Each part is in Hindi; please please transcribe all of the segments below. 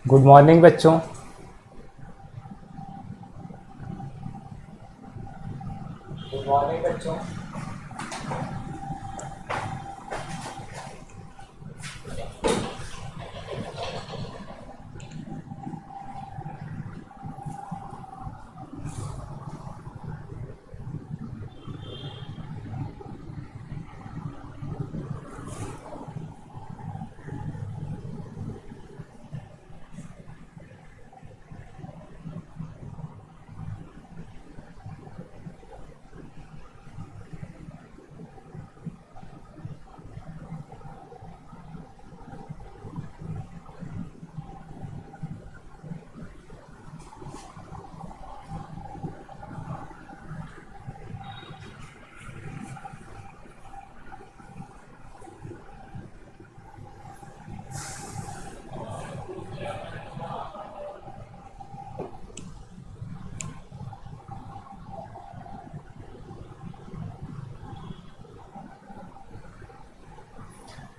गुड मॉर्निंग बच्चों। गुड मॉर्निंग बच्चों।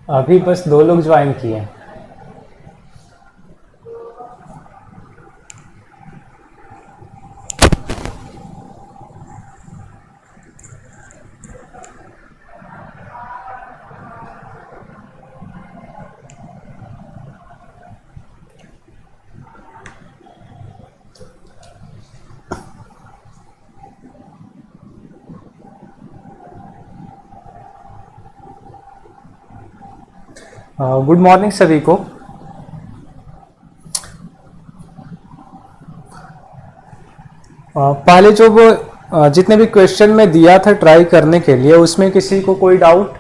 अभी बस 2 लोग ज्वाइन किए। गुड मॉर्निंग सभी को। पहले जो जितने भी क्वेश्चन में दिया था ट्राई करने के लिए, उसमें किसी को कोई डाउट?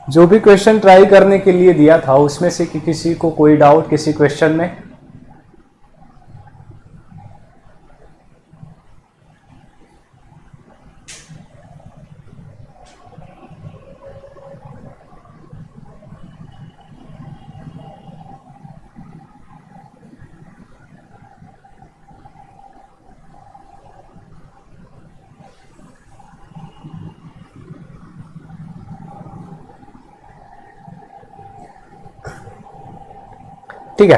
जो भी क्वेश्चन ट्राई करने के लिए दिया था उसमें से किसी को कोई डाउट किसी क्वेश्चन में? ठीक है,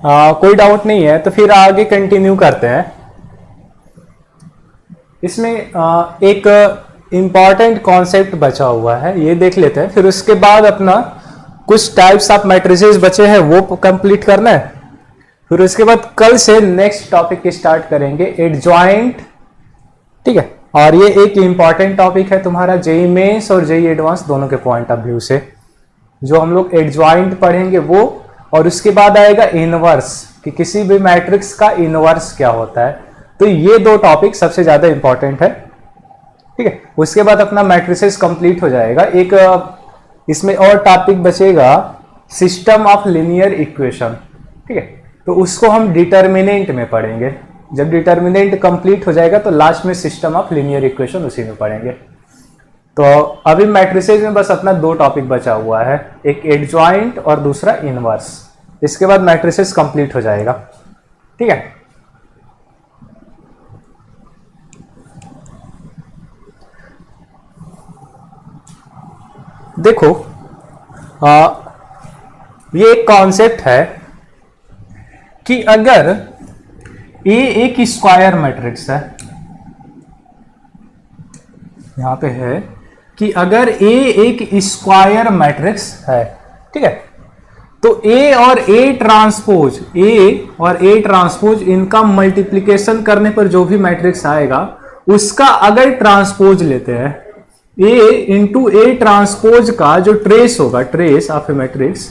कोई डाउट नहीं है तो फिर आगे कंटिन्यू करते हैं। इसमें एक इंपॉर्टेंट कॉन्सेप्ट बचा हुआ है, ये देख लेते हैं। फिर उसके बाद अपना कुछ टाइप्स ऑफ मैट्रिसेस बचे हैं वो कंप्लीट करना है। फिर उसके बाद कल से नेक्स्ट टॉपिक स्टार्ट करेंगे, एडजॉइंट। ठीक है, और ये एक इंपॉर्टेंट टॉपिक है तुम्हारा जेईई मेंस और जेईई एडवांस दोनों के पॉइंट ऑफ व्यू से। जो हम लोग एडजॉइंट पढ़ेंगे वो, और उसके बाद आएगा इनवर्स, कि किसी भी मैट्रिक्स का इनवर्स क्या होता है। तो ये 2 टॉपिक सबसे ज्यादा इंपॉर्टेंट है। ठीक है, उसके बाद अपना मैट्रिसेस कंप्लीट हो जाएगा। एक इसमें और टॉपिक बचेगा, सिस्टम ऑफ लीनियर इक्वेशन। ठीक है, तो उसको हम डिटर्मिनेंट में पढ़ेंगे। जब डिटर्मिनेंट कंप्लीट हो जाएगा तो लास्ट में सिस्टम ऑफ लीनियर इक्वेशन उसी में पढ़ेंगे। तो अभी मैट्रिसेस में बस अपना 2 टॉपिक बचा हुआ है, एक एडजॉइंट और दूसरा इनवर्स। इसके बाद मैट्रिसेस कंप्लीट हो जाएगा। ठीक है, देखो ये एक कॉन्सेप्ट है कि अगर ए एक स्क्वायर मैट्रिक्स है, यहां पे है कि अगर ए एक स्क्वायर मैट्रिक्स है, ठीक है, तो ए और ए ट्रांसपोज इनका मल्टीप्लिकेशन करने पर जो भी मैट्रिक्स आएगा उसका अगर ट्रांसपोज लेते हैं, ए इंटू ए ट्रांसपोज का जो ट्रेस होगा, ट्रेस ऑफ ए मैट्रिक्स,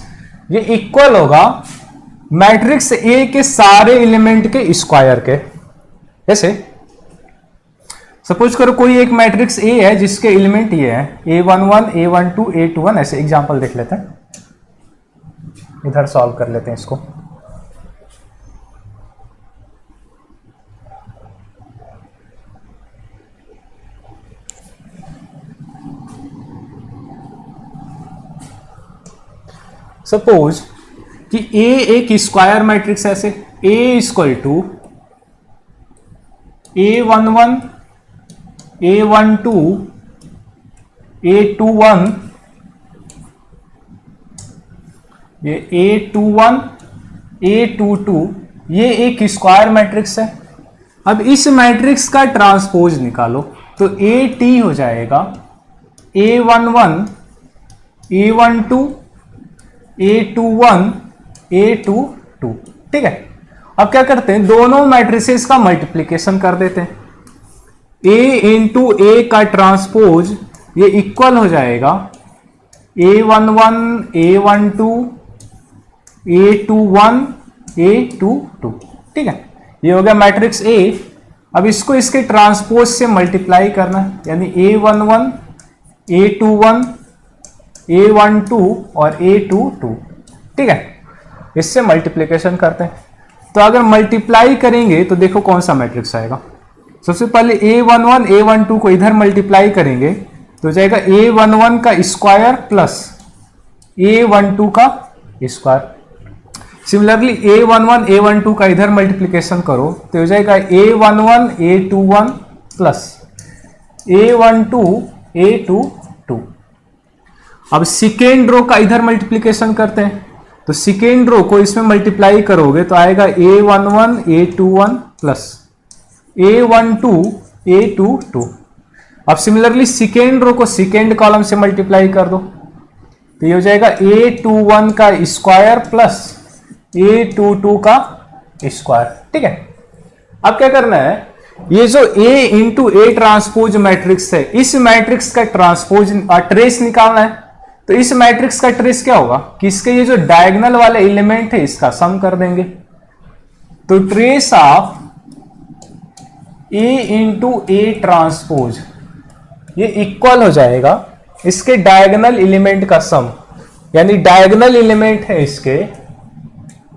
ये इक्वल होगा मैट्रिक्स ए के सारे एलिमेंट के स्क्वायर के। ऐसे सपोज करो कोई एक मैट्रिक्स ए है जिसके एलिमेंट ये है A11, A12, A21, ऐसे एग्जांपल देख लेते हैं। इधर सॉल्व कर लेते हैं इसको। सपोज कि A एक स्क्वायर मैट्रिक्स है, ऐसे A equal to A11, A12, A21, ये A21, A22, ये एक स्क्वायर मैट्रिक्स है। अब इस मैट्रिक्स का ट्रांसपोज निकालो तो AT हो जाएगा A11, A12, A21, A22। ठीक है, अब क्या करते हैं, दोनों मैट्रिसेस का मल्टीप्लीकेशन कर देते हैं। A इंटू ए का ट्रांसपोज ये इक्वल हो जाएगा A11, A12, A21, A22। ठीक है, ये हो गया मैट्रिक्स A। अब इसको इसके ट्रांसपोज से मल्टीप्लाई करना है, यानी A11, A21, A12 और A22। ठीक है, इससे मल्टीप्लिकेशन करते हैं। तो अगर मल्टीप्लाई करेंगे तो देखो कौन सा मैट्रिक्स आएगा। सबसे पहले A11, A12 को इधर मल्टीप्लाई करेंगे तो हो जाएगा A11 का स्क्वायर प्लस A12 का स्क्वायर। सिमिलरली A11, A12 का इधर मल्टीप्लिकेशन करो तो हो जाएगा A11, A21 plus A12, A22। अब सेकेंड रो का इधर मल्टीप्लिकेशन करते हैं, तो सेकेंड रो को इसमें मल्टीप्लाई करोगे तो आएगा A11, A21 plus A12, A22। अब सिमिलरली सेकेंड रो को सेकेंड कॉलम से मल्टीप्लाई कर दो तो ये हो जाएगा A21 का स्क्वायर प्लस A22 का स्क्वायर। ठीक है, अब क्या करना है, ये जो A into A transpose matrix है, इस मैट्रिक्स का ट्रांसपोज ट्रेस निकालना है। तो इस मैट्रिक्स का ट्रेस क्या होगा कि इसके ये जो डायगोनल वाले एलिमेंट है इसका सम कर देंगे। तो trace of A into A transpose ये इक्वल हो जाएगा इसके डायगोनल एलिमेंट का सम, यानी डायगोनल एलिमेंट है इसके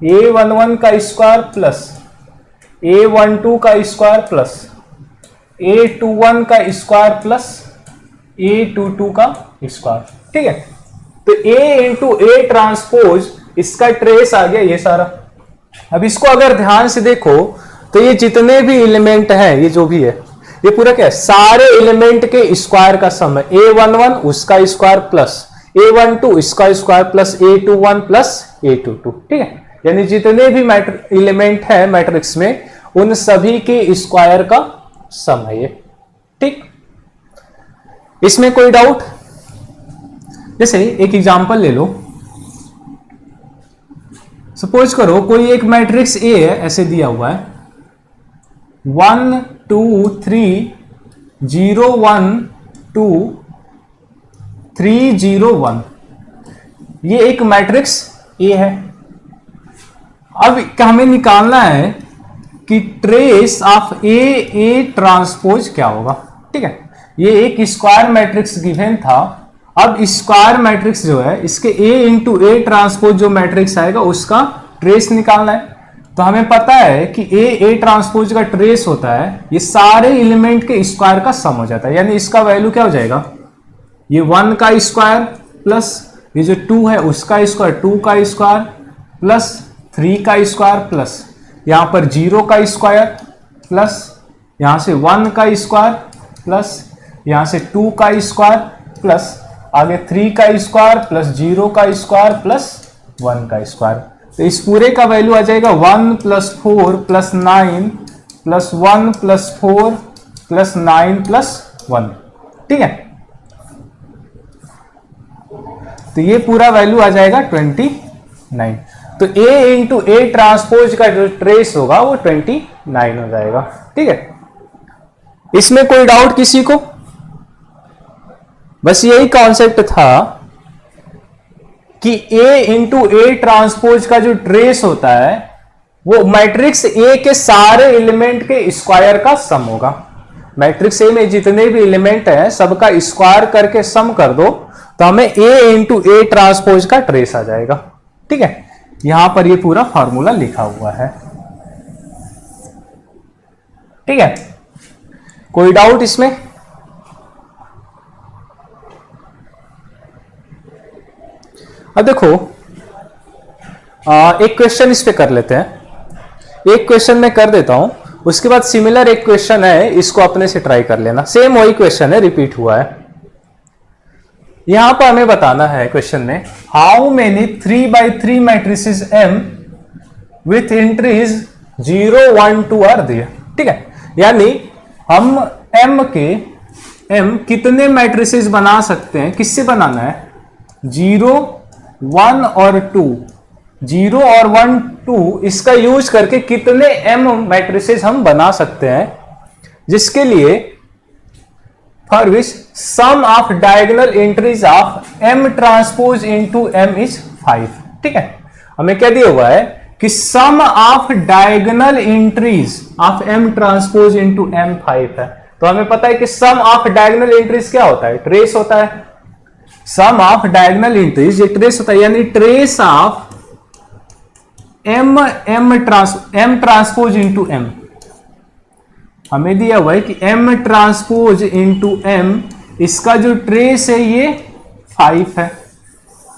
A11 का स्क्वायर प्लस A12 का स्क्वायर प्लस A21 का स्क्वायर प्लस A22 का स्क्वायर। ठीक है, तो A इंटू ए ट्रांसपोज इसका ट्रेस आ गया ये सारा। अब इसको अगर ध्यान से देखो तो ये जितने भी एलिमेंट हैं, ये जो भी है, ये पूरा क्या है, सारे एलिमेंट के स्क्वायर का सम है। A11 उसका स्क्वायर प्लस A12 इसका square plus A21 plus A22। ठीक है, यानी जितने भी एलिमेंट है मैट्रिक्स में उन सभी के स्क्वायर का सम है ये। ठीक, इसमें कोई डाउट? जैसे एक एग्जांपल ले लो, सपोज करो कोई एक मैट्रिक्स ए है, ऐसे दिया हुआ है 1 2 3 0 1 2 3 0 1। ये एक मैट्रिक्स ए है। अब हमें निकालना है कि ट्रेस ऑफ ए ट्रांसपोज क्या होगा। ठीक है, ये एक स्क्वायर मैट्रिक्स गिवन था। अब स्क्वायर मैट्रिक्स जो है इसके A इंटू ए ट्रांसपोज जो मैट्रिक्स आएगा उसका ट्रेस निकालना है। तो हमें पता है कि ए ट्रांसपोज का ट्रेस होता है ये सारे एलिमेंट के स्क्वायर का सम हो जाता है, यानी इसका वैल्यू क्या हो जाएगा, ये 1 का स्क्वायर प्लस ये जो 2 है उसका स्क्वायर, 2 का स्क्वायर प्लस 3 का स्क्वायर प्लस यहां पर 0 का स्क्वायर प्लस यहां से 1 का स्क्वायर प्लस यहां से 2 का स्क्वायर प्लस आगे 3 का स्क्वायर प्लस 0 का स्क्वायर प्लस 1 का स्क्वायर। तो इस पूरे का वैल्यू आ जाएगा 1 plus 4 plus 9 plus 1 plus 4 plus 9 plus 1। ठीक है, तो ये पूरा वैल्यू आ जाएगा 29। तो A इंटू ए ट्रांसपोज का जो ट्रेस होगा वो 29 हो जाएगा। ठीक है, इसमें कोई डाउट किसी को? बस यही कॉन्सेप्ट था कि A इंटू ए ट्रांसपोज का जो ट्रेस होता है वो मैट्रिक्स A के सारे एलिमेंट के स्क्वायर का सम होगा। मैट्रिक्स A में जितने भी एलिमेंट हैं सबका स्क्वायर करके सम कर दो तो हमें A इंटू ए ट्रांसपोज का ट्रेस आ जाएगा। ठीक है, यहां पर ये पूरा फॉर्मूला लिखा हुआ है। ठीक है, कोई डाउट इसमें? अब देखो एक क्वेश्चन इस पे कर लेते हैं। एक क्वेश्चन मैं कर देता हूं, उसके बाद सिमिलर एक क्वेश्चन है, इसको अपने से ट्राई कर लेना। सेम वही क्वेश्चन है, रिपीट हुआ है। यहां पर हमें बताना है क्वेश्चन में, how many 3x3 matrices M with entries 0 1 2 are दिए। ठीक है, यानी हम M कितने मैट्रिसेस बना सकते हैं, किससे बनाना है, 0 1 और 2, 0 और 1 2 इसका यूज करके कितने M मैट्रिसेस हम बना सकते हैं, जिसके लिए for which sum of diagonal entries of M transpose into M is 5। ठीक है, हमें क्या दिया हुआ है कि sum of diagonal entries of M transpose into M 5 है। तो हमें पता है कि सम ऑफ डायगोनल एंट्रीज क्या होता है, ट्रेस होता है। सम ऑफ डायगोनल एंट्रीज ये ट्रेस होता है, यानी trace of M transpose into M हमें दिया हुआ है कि M ट्रांसपोज इनटू M, इसका जो ट्रेस है ये 5 है।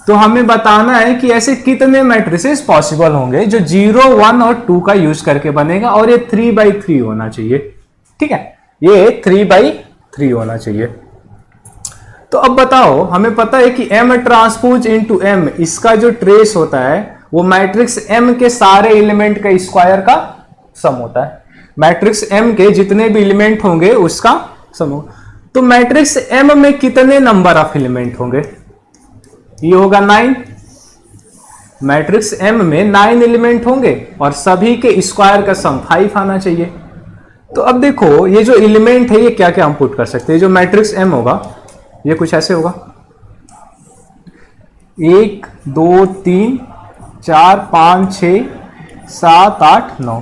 तो हमें बताना है कि ऐसे कितने मैट्रिसेस पॉसिबल होंगे जो 0 1 और 2 का यूज करके बनेगा, और ये 3x3 होना चाहिए। ठीक है, ये 3x3 होना चाहिए। तो अब बताओ, हमें पता है कि M ट्रांसपोज इनटू M इसका जो ट्रेस होता है वो मैट्रिक्स M के सारे एलिमेंट का स्क्वायर का सम होता है। मैट्रिक्स M के जितने भी एलिमेंट होंगे उसका सम होगा। तो मैट्रिक्स M में कितने नंबर ऑफ एलिमेंट होंगे, ये होगा 9। मैट्रिक्स M में 9 एलिमेंट होंगे और सभी के स्क्वायर का सम 5 आना चाहिए। तो अब देखो, ये जो एलिमेंट है ये क्या क्या हम पुट कर सकते हैं। जो मैट्रिक्स M होगा ये कुछ ऐसे होगा, 1 2 3 4 5 6 7 8 9,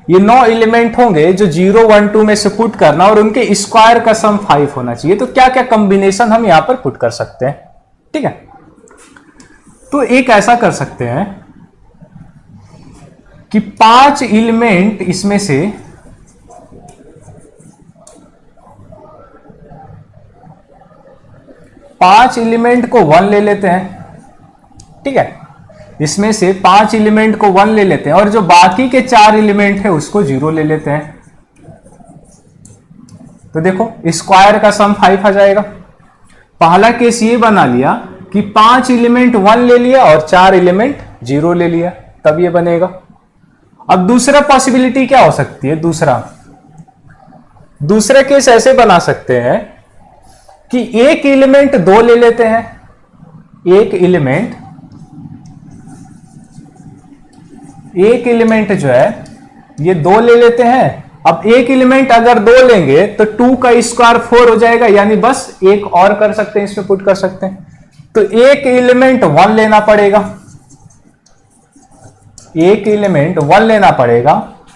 ये 9 एलिमेंट होंगे जो 0 1 2 में से पुट करना, और उनके स्क्वायर का सम 5 होना चाहिए। तो क्या क्या कॉम्बिनेशन हम यहां पर पुट कर सकते हैं। ठीक है, तो एक ऐसा कर सकते हैं कि 5 एलिमेंट इसमें से 5 एलिमेंट को 1 ले लेते हैं। ठीक है, इसमें से 5 एलिमेंट को 1 ले लेते हैं, और जो बाकी के 4 एलिमेंट है उसको 0 ले लेते हैं। तो देखो स्क्वायर का सम 5 आ जाएगा। पहला केस ये बना लिया कि 5 एलिमेंट 1 ले लिया और 4 एलिमेंट 0 ले लिया, तब ये बनेगा। अब दूसरा पॉसिबिलिटी क्या हो सकती है, दूसरा केस ऐसे बना सकते हैं कि एक एलिमेंट 2 ले लेते हैं, एक एलिमेंट जो है ये 2 ले लेते हैं। अब एक एलिमेंट अगर 2 लेंगे तो 2 का स्क्वायर 4 हो जाएगा, यानी बस एक और कर सकते हैं, इसमें पुट कर सकते हैं। तो एक एलिमेंट 1 लेना पड़ेगा, एक एलिमेंट 1 लेना पड़ेगा।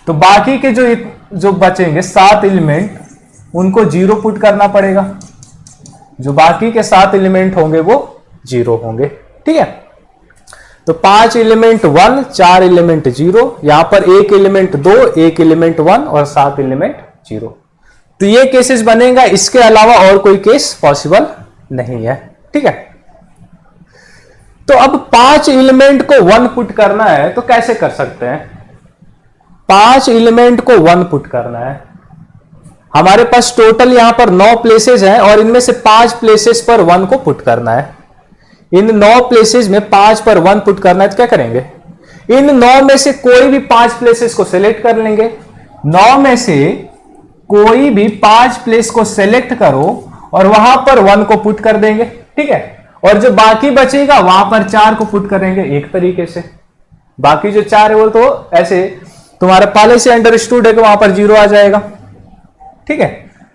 तो बाकी के जो बचेंगे 7 एलिमेंट उनको 0 पुट करना पड़ेगा। जो बाकी के 7 एलिमेंट होंगे वो 0 होंगे। ठीक है, तो 5 एलिमेंट 1, 4 एलिमेंट 0, यहां पर एक एलिमेंट 2, एक एलिमेंट 1 और 7 एलिमेंट 0। तो ये केसेस बनेगा, इसके अलावा और कोई केस पॉसिबल नहीं है। ठीक है, तो अब 5 एलिमेंट को 1 पुट करना है तो कैसे कर सकते हैं। 5 एलिमेंट को 1 पुट करना है, हमारे पास टोटल यहां पर 9 प्लेसेस हैं, और इनमें से 5 प्लेसेस पर 1 को पुट करना है। इन 9 प्लेसेस में 5 पर 1 पुट करना है, तो क्या करेंगे, इन 9 में से कोई भी 5 प्लेसेस को सिलेक्ट कर लेंगे। 9 में से कोई भी 5 प्लेस को सिलेक्ट करो और वहां पर 1 को पुट कर देंगे। ठीक है, और जो बाकी बचेगा वहां पर 4 को पुट करेंगे एक तरीके से। बाकी जो 4 है वो तो ऐसे तुम्हारा पहले से अंडरस्टूड है कि वहां पर 0 आ जाएगा। ठीक है,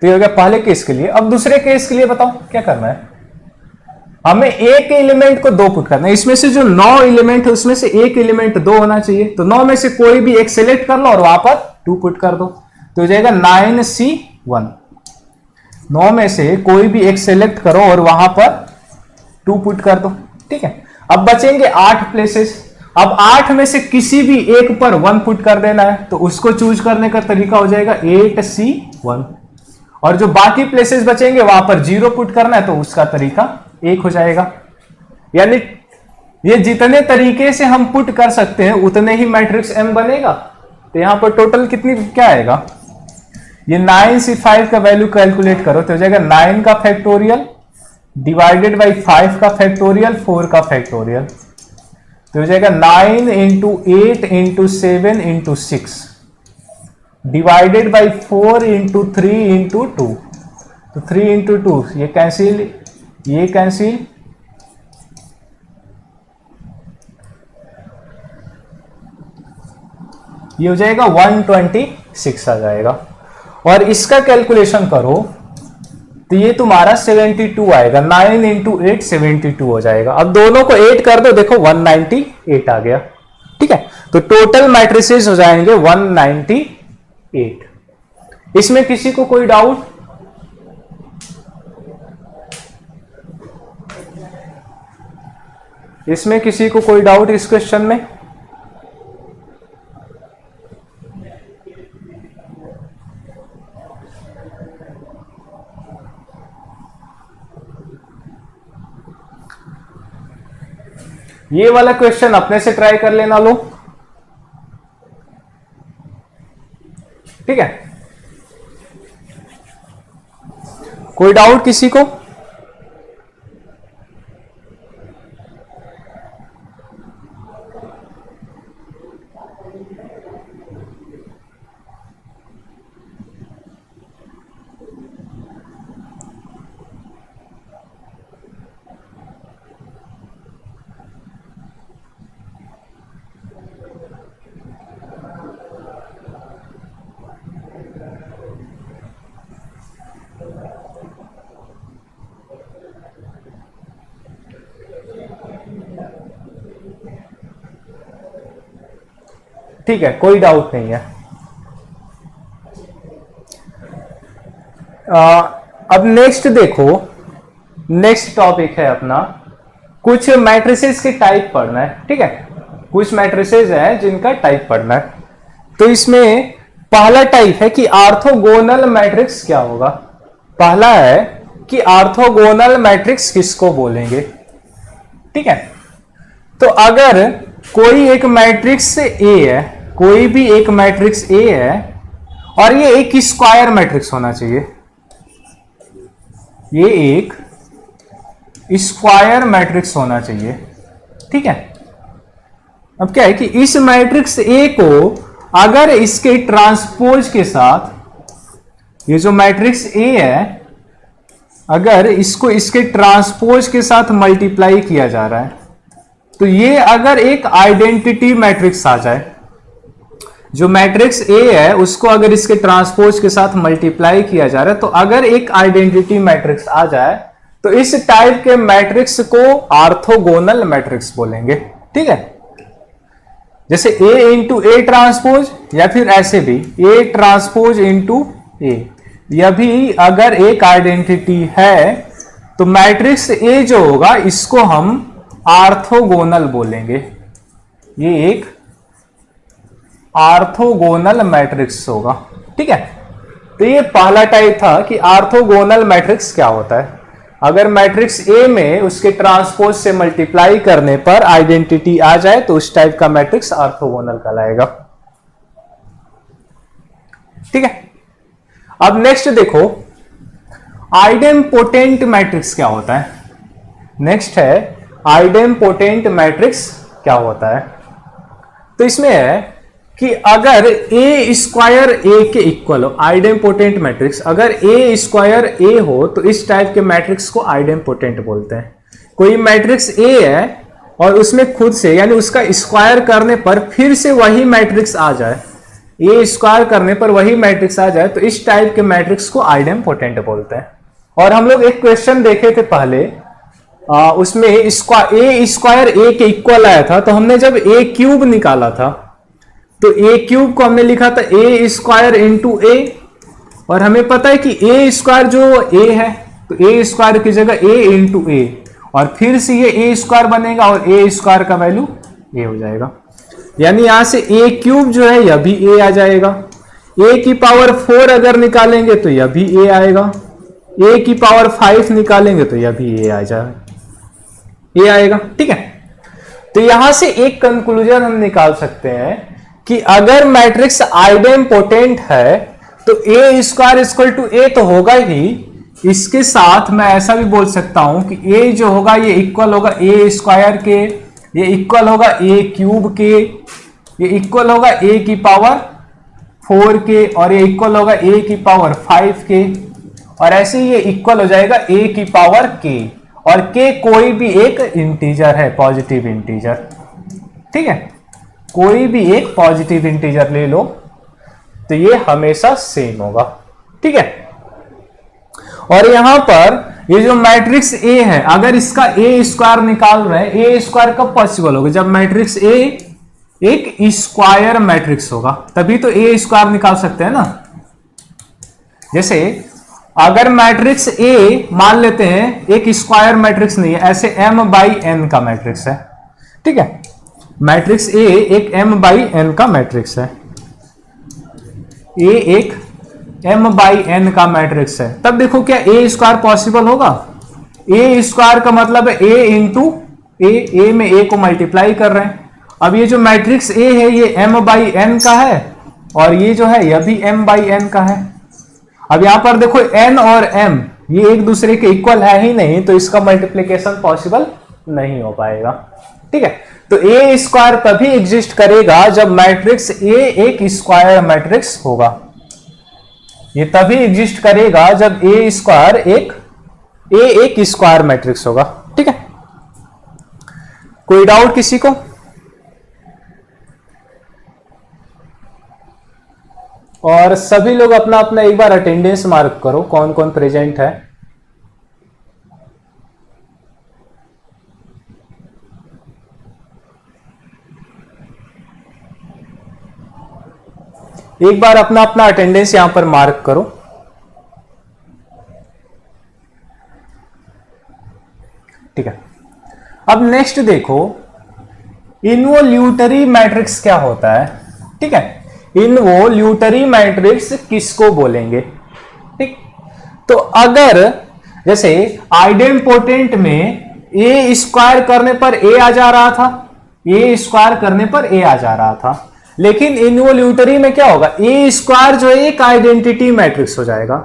तो ये हो गया पहले केस के लिए। अब दूसरे केस के लिए बताओ क्या करना है। हमें एक एलिमेंट को 2 पुट करना है, इसमें से जो 9 एलिमेंट है उसमें से एक एलिमेंट 2 होना चाहिए। तो 9 में से कोई भी एक सिलेक्ट कर लो और वहां पर 2 पुट कर दो, तो हो जाएगा 9C1। 9 में से कोई भी एक सिलेक्ट करो और वहां पर 2 पुट कर दो। ठीक है, अब बचेंगे 8 प्लेसेस। अब 8 में से किसी भी एक पर 1 पुट कर देना है, तो उसको चूज करने का तरीका हो जाएगा 8C1, और जो बाकी प्लेसेस बचेंगे वहां पर 0 पुट करना है, तो उसका तरीका 1 हो जाएगा। यानी ये जितने तरीके से हम पुट कर सकते हैं उतने ही मैट्रिक्स M बनेगा। तो यहां पर टोटल कितनी क्या आएगा, ये 9C5 का वैल्यू कैलकुलेट करो तो हो जाएगा 9 का फैक्टोरियल डिवाइडेड बाई 5 का फैक्टोरियल, 4 का फैक्टोरियल, तो हो जाएगा 9 into 8 into 7 into 6 divided by 4 into 3 into 2, तो 3 इंटू 2 ये कैंसिल, ये कैंसिल, ये हो जाएगा 126 आ जाएगा। और इसका कैलकुलेशन करो तो ये तुम्हारा 72 आएगा, 9 इंटू 8 72 हो जाएगा। अब दोनों को 8 कर दो, देखो 198 आ गया। ठीक है, तो टोटल मैट्रिसेस हो जाएंगे 198। इसमें किसी को कोई डाउट? इसमें किसी को कोई डाउट इस क्वेश्चन में? ये वाला क्वेश्चन अपने से ट्राई कर लेना लो। ठीक है, कोई डाउट किसी को? ठीक है, कोई डाउट नहीं है। अब नेक्स्ट देखो, नेक्स्ट टॉपिक है अपना कुछ मैट्रिसेस के टाइप पढ़ना है। ठीक है, कुछ मैट्रिसेस हैं जिनका टाइप पढ़ना है। तो इसमें पहला टाइप है कि ऑर्थोगोनल मैट्रिक्स क्या होगा। पहला है कि ऑर्थोगोनल मैट्रिक्स किसको बोलेंगे। ठीक है, तो अगर कोई एक मैट्रिक्स ए है, कोई भी एक मैट्रिक्स ए है और ये एक स्क्वायर मैट्रिक्स होना चाहिए, ये एक स्क्वायर मैट्रिक्स होना चाहिए। ठीक है, अब क्या है कि इस मैट्रिक्स ए को अगर इसके ट्रांसपोज के साथ, ये जो मैट्रिक्स ए है, अगर इसको इसके ट्रांसपोज के साथ मल्टीप्लाई किया जा रहा है, तो ये अगर एक आइडेंटिटी मैट्रिक्स आ जाए, जो मैट्रिक्स ए है उसको अगर इसके ट्रांसपोज के साथ मल्टीप्लाई किया जा रहा है, तो अगर एक आइडेंटिटी मैट्रिक्स आ जाए तो इस टाइप के मैट्रिक्स को ऑर्थोगोनल मैट्रिक्स बोलेंगे। ठीक है, जैसे ए इंटू ए ट्रांसपोज, या फिर ऐसे भी ए ट्रांसपोज इंटू ए, यह भी अगर एक आइडेंटिटी है तो मैट्रिक्स ए जो होगा इसको हम ऑर्थोगोनल बोलेंगे। ये एक ऑर्थोगोनल मैट्रिक्स होगा। ठीक है, तो ये पहला टाइप था कि ऑर्थोगोनल मैट्रिक्स क्या होता है। अगर मैट्रिक्स ए में उसके ट्रांसपोज से मल्टीप्लाई करने पर आइडेंटिटी आ जाए तो उस टाइप का मैट्रिक्स ऑर्थोगोनल कहलाएगा। ठीक है, अब नेक्स्ट देखो आइडेम्पोटेंट मैट्रिक्स क्या होता है। नेक्स्ट है आइडेम्पोटेंट मैट्रिक्स क्या होता है। तो इसमें है कि अगर ए स्क्वायर ए के इक्वल हो, आइडेम्पोटेंट मैट्रिक्स, अगर ए स्क्वायर ए हो तो इस टाइप के मैट्रिक्स को आइडेम्पोटेंट बोलते हैं। कोई मैट्रिक्स ए है और उसमें खुद से यानी उसका स्क्वायर करने पर फिर से वही मैट्रिक्स आ जाए, ए स्क्वायर करने पर वही मैट्रिक्स आ जाए, तो इस टाइप के मैट्रिक्स को आइडेम्पोटेंट बोलते हैं। और हम लोग एक क्वेश्चन देखे थे पहले, उसमें ए स्क्वायर ए के इक्वल आया था, तो हमने जब ए क्यूब निकाला था तो ए क्यूब को हमने लिखा था ए स्क्वायर इंटू ए, और हमें पता है कि ए स्क्वायर जो ए है तो ए स्क्वायर की जगह ए इंटू ए, और फिर से ये ए स्क्वायर बनेगा और ए स्क्वायर का वैल्यू ए हो जाएगा। यानी यहां से ए क्यूब जो है यह भी ए आ जाएगा। ए की पावर 4 अगर निकालेंगे तो यह भी ए आएगा, ए की पावर 5 निकालेंगे तो यह भी ए आ जाएगा, ए आएगा। ठीक है, तो यहां से एक कंक्लूजन हम निकाल सकते हैं कि अगर मैट्रिक्स आइडेम्पोटेंट है तो ए स्क्वायर इक्वल टू ए तो होगा ही, इसके साथ मैं ऐसा भी बोल सकता हूं कि a जो होगा ये इक्वल होगा a स्क्वायर के, ये इक्वल होगा a क्यूब के, ये इक्वल होगा a की पावर 4 के, और ये इक्वल होगा a की पावर 5 के, और ऐसे ही ये इक्वल हो जाएगा a की पावर k, और k कोई भी एक इंटीजर है, पॉजिटिव इंटीजर। ठीक है, कोई भी एक पॉजिटिव इंटीजर ले लो तो ये हमेशा सेम होगा। ठीक है, और यहां पर ये जो मैट्रिक्स A है, अगर इसका A स्क्वायर निकाल रहे हैं, A स्क्वायर कब पॉसिबल होगा? जब मैट्रिक्स A एक स्क्वायर मैट्रिक्स होगा, तभी तो A स्क्वायर निकाल सकते हैं ना। जैसे अगर मैट्रिक्स A मान लेते हैं एक स्क्वायर मैट्रिक्स नहीं है, ऐसे m/n का मैट्रिक्स है। ठीक है, मैट्रिक्स A एक m/n का मैट्रिक्स है, A एक m/n का मैट्रिक्स है, तब देखो क्या A स्क्वायर पॉसिबल होगा? A स्क्वायर का मतलब है A इंटू A में A को मल्टीप्लाई कर रहे हैं। अब ये जो मैट्रिक्स A है ये m/n का है, और ये जो है यह भी m/n का है। अब यहां पर देखो n और m ये एक दूसरे के इक्वल है ही नहीं, तो इसका मल्टीप्लिकेशन पॉसिबल नहीं हो पाएगा। ठीक है, तो A स्क्वायर तभी एग्जिस्ट करेगा जब मैट्रिक्स A एक स्क्वायर मैट्रिक्स होगा। ये तभी एग्जिस्ट करेगा जब A स्क्वायर एक स्क्वायर मैट्रिक्स होगा। ठीक है, कोई डाउट किसी को? और सभी लोग अपना अपना एक बार अटेंडेंस मार्क करो, कौन कौन प्रेजेंट है। एक बार अपना अपना अटेंडेंस यहां पर मार्क करो। ठीक है, अब नेक्स्ट देखो इन्वोल्यूटरी मैट्रिक्स क्या होता है। ठीक है, इन्वोल्यूटरी मैट्रिक्स किसको बोलेंगे? ठीक, तो अगर जैसे आइडेम्पोटेंट में ए स्क्वायर करने पर ए आ जा रहा था, ए स्क्वायर करने पर ए आ जा रहा था, लेकिन इन्वोल्यूटरी में क्या होगा? ए स्क्वायर जो है एक आइडेंटिटी मैट्रिक्स हो जाएगा।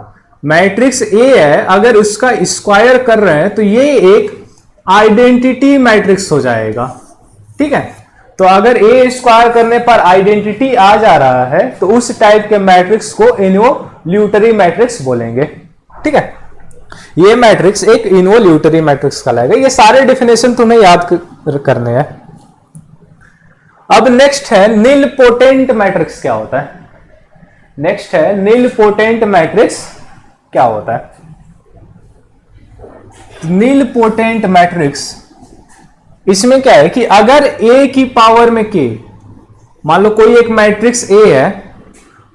मैट्रिक्स ए है, अगर उसका स्क्वायर कर रहे हैं तो ये एक आइडेंटिटी मैट्रिक्स हो जाएगा। ठीक है, तो अगर ए स्क्वायर करने पर आइडेंटिटी आ जा रहा है तो उस टाइप के मैट्रिक्स को इन्वोल्यूटरी मैट्रिक्स बोलेंगे। ठीक है, ये मैट्रिक्स एक इन्वोल्यूटरी मैट्रिक्स कहलाएगा। ये सारे डेफिनेशन तुम्हें याद करने हैं। अब नेक्स्ट है निलपोटेंट मैट्रिक्स क्या होता है। नेक्स्ट है निलपोटेंट मैट्रिक्स क्या होता है। निलपोटेंट मैट्रिक्स, इसमें क्या है कि अगर a की पावर में k, मान लो कोई एक मैट्रिक्स A है,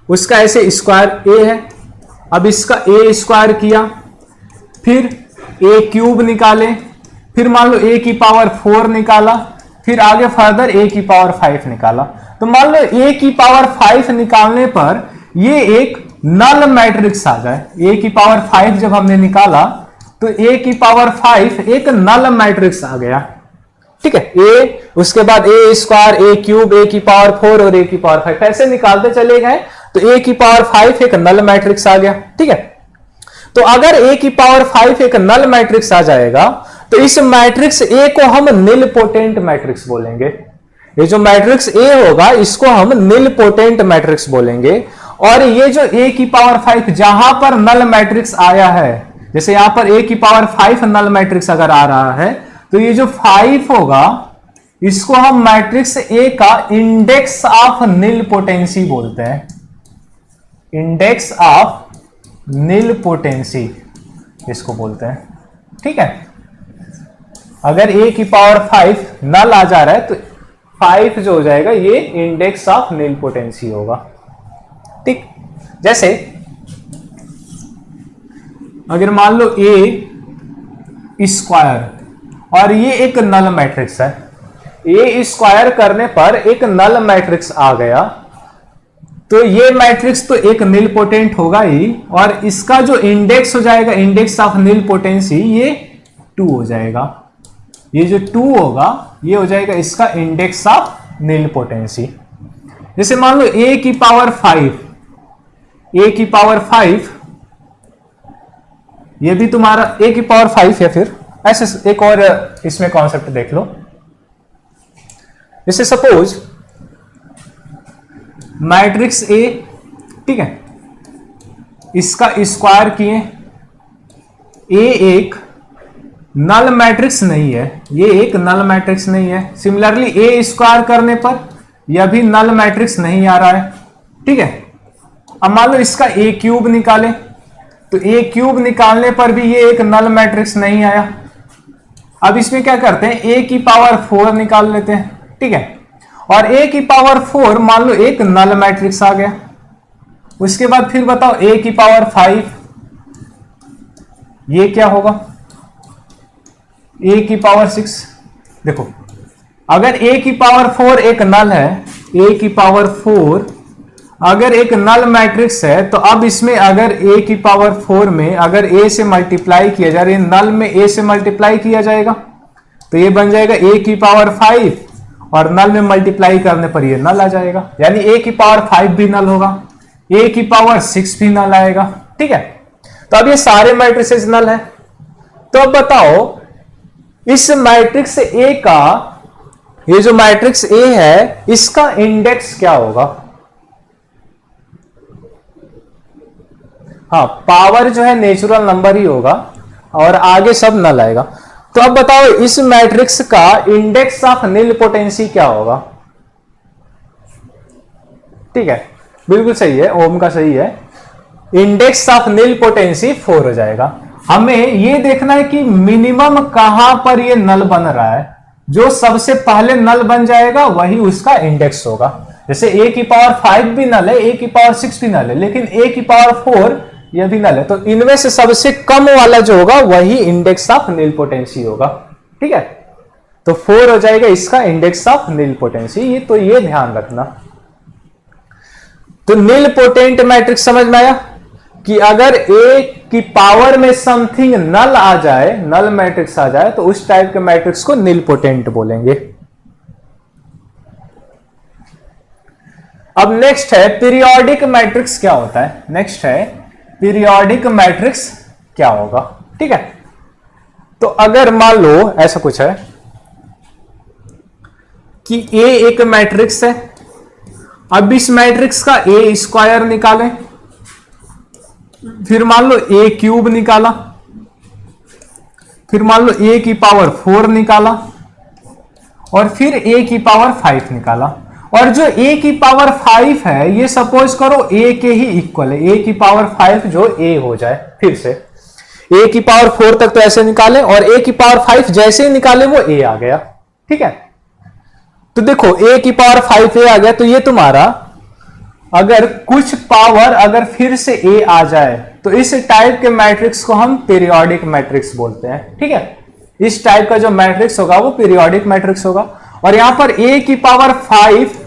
उसका ऐसे स्क्वायर A है, अब इसका A स्क्वायर किया, फिर A क्यूब निकाले, फिर मान लो A की पावर 4 निकाला, फिर आगे फर्दर A की पावर 5 निकाला, तो मान लो A की पावर 5 निकालने पर ये एक नल मैट्रिक्स आ जाए। A की पावर 5 जब हमने निकाला तो A की पावर 5 एक नल मैट्रिक्स आ गया। ठीक है, A, उसके बाद A square, A cube, A की पावर 4 और A की पावर 5 ऐसे निकालते चले गए तो A की पावर 5 एक नल मैट्रिक्स आ गया। ठीक है, तो अगर A की पावर 5 एक नल मैट्रिक्स आ जाएगा तो इस मैट्रिक्स A को हम निलपोटेंट मैट्रिक्स बोलेंगे। ये जो मैट्रिक्स A होगा इसको हम निलपोटेंट मैट्रिक्स बोलेंगे। और ये जो A की पावर 5 जहां पर नल मैट्रिक्स आया है, जैसे यहां पर A की पावर 5 नल मैट्रिक्स अगर आ रहा है तो ये जो 5 होगा इसको हम मैट्रिक्स A का इंडेक्स ऑफ निलपोटेंसी बोलते हैं। इंडेक्स ऑफ निलपोटेंसी इसको बोलते हैं। ठीक है, अगर A की पावर 5 नल आ जा रहा है तो 5 जो हो जाएगा ये इंडेक्स ऑफ निलपोटेंसी होगा। ठीक, जैसे अगर मान लो A स्क्वायर और ये एक नल मैट्रिक्स है, A स्क्वायर करने पर एक नल मैट्रिक्स आ गया तो ये मैट्रिक्स तो एक निलपोटेंट होगा ही, और इसका जो इंडेक्स हो जाएगा, इंडेक्स ऑफ निलपोटेंसी, ये 2 हो जाएगा। ये जो 2 होगा ये हो जाएगा इसका इंडेक्स ऑफ निलपोटेंसी। जैसे मान लो A की पावर 5, A की पावर 5 ये भी तुम्हारा a की पावर 5 है। फिर ऐसे एक और इसमें कॉन्सेप्ट देख लो। जैसे सपोज मैट्रिक्स ए, ठीक है, इसका स्क्वायर किए, ए एक नल मैट्रिक्स नहीं है, ये एक नल मैट्रिक्स नहीं है। सिमिलरली ए स्क्वायर करने पर यह भी नल मैट्रिक्स नहीं आ रहा है, ठीक है। अब मान लो इसका ए क्यूब निकाले, तो ए क्यूब निकालने पर भी ये एक नल मैट्रिक्स नहीं आया। अब इसमें क्या करते हैं, ए की पावर 4 निकाल लेते हैं, ठीक है, और ए की पावर 4 मान लो एक नल मैट्रिक्स आ गया। उसके बाद फिर बताओ ए की पावर 5, ये क्या होगा, ए की पावर 6। देखो अगर ए की पावर 4 एक नल है, ए की पावर 4 अगर एक नल मैट्रिक्स है, तो अब इसमें अगर ए की पावर 4 में अगर ए से मल्टीप्लाई किया जाए, ये नल में ए से मल्टीप्लाई किया जाएगा, तो ये बन जाएगा ए की पावर 5 और नल में मल्टीप्लाई करने पर ये नल आ जाएगा, यानी ए की पावर 5 भी नल होगा, ए की पावर 6 भी नल आएगा, ठीक है। तो अब ये सारे मैट्रिसेस नल है। तो अब बताओ इस मैट्रिक्स ए का, ये जो मैट्रिक्स ए है, इसका इंडेक्स क्या होगा। हाँ, पावर जो है नेचुरल नंबर ही होगा और आगे सब नल आएगा। तो अब बताओ इस मैट्रिक्स का इंडेक्स ऑफ नीलपोटेंसी क्या होगा। ठीक है, बिल्कुल सही है, ओम का सही है। इंडेक्स ऑफ नीलपोटेंसी 4 हो जाएगा। हमें यह देखना है कि मिनिमम कहां पर यह नल बन रहा है। जो सबसे पहले नल बन जाएगा वही उसका इंडेक्स होगा। जैसे a की पावर 5 भी नल है, a की पावर 6 भी नल है, लेकिन a की पावर 4 यह भी नल है। तो इनमें से सबसे कम वाला जो होगा वही इंडेक्स ऑफ नीलपोटेंसी होगा। ठीक है, तो 4 हो जाएगा इसका इंडेक्स ऑफ नीलपोटेंसी। तो ये ध्यान रखना। तो नीलपोटेंट मैट्रिक्स समझ में आया कि अगर a की पावर में समथिंग नल आ जाए, नल मैट्रिक्स आ जाए, तो उस टाइप के मैट्रिक्स को नीलपोटेंट बोलेंगे। अब नेक्स्ट है पीरियोडिक मैट्रिक्स क्या होता है। नेक्स्ट है पीरियोडिक मैट्रिक्स क्या होगा। ठीक है, तो अगर मान लो ऐसा कुछ है कि A एक मैट्रिक्स है, अब इस मैट्रिक्स का A स्क्वायर निकालें, फिर मान लो A क्यूब निकाला, फिर मान लो A की पावर 4 निकाला, और फिर A की पावर 5 निकाला। और जो A की पावर 5 है ये सपोज करो A के ही इक्वल है, A की पावर 5 जो A हो जाए। फिर से A की पावर 4 तक तो ऐसे निकाले, और A की पावर 5 जैसे ही निकाले वो A आ गया। ठीक है, तो देखो A की पावर 5 A आ गया, तो ये तुम्हारा अगर कुछ पावर अगर फिर से A आ जाए तो इस टाइप के मैट्रिक्स को हम पीरियोडिक मैट्रिक्स बोलते हैं। ठीक है, इस टाइप का जो मैट्रिक्स होगा वो पीरियोडिक मैट्रिक्स होगा। और यहां पर A की पावर 5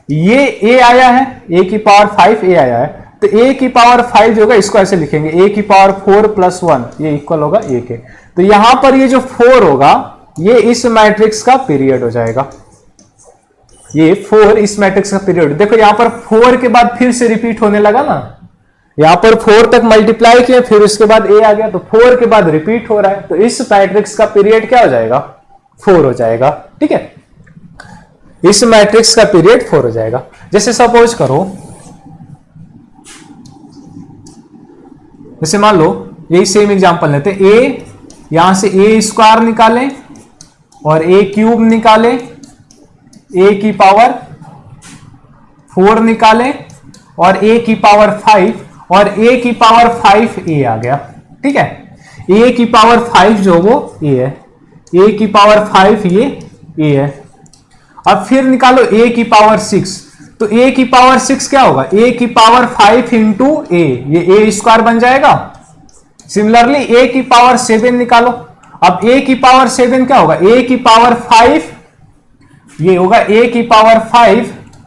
ये A आया है, A की पावर 5 A आया है, तो A की पावर 5 होगा, इसको ऐसे लिखेंगे A की पावर 4 प्लस 1, ये इक्वल होगा A के। तो यहां पर ये जो 4 होगा ये इस मैट्रिक्स का पीरियड हो जाएगा। ये 4 इस मैट्रिक्स का पीरियड। देखो यहां पर 4 के बाद फिर से रिपीट होने लगा ना, यहां पर 4 तक मल्टीप्लाई किया, फिर उसके बाद A आ गया, तो 4 के बाद रिपीट हो रहा है, तो इस मैट्रिक्स का पीरियड क्या हो जाएगा, 4 हो जाएगा। ठीक है, इस मैट्रिक्स का पीरियड 4 हो जाएगा। जैसे सपोज करो, जैसे मान लो यही सेम एग्जांपल लेते हैं, A यहां से A स्क्वायर निकालें और A क्यूब निकालें, A की पावर 4 निकालें और A की पावर 5, और A की पावर 5 A आ गया। ठीक है, A की पावर 5 जो वो A है, A की पावर 5 ये A है। अब फिर निकालो A की पावर 6, तो A की पावर 6 क्या होगा, A की पावर 5 इंटू A, ये A स्क्वायर बन जाएगा। सिमिलरली A की पावर 7 निकालो, अब A की पावर 7 क्या होगा, A की पावर 5, ये होगा A की पावर 5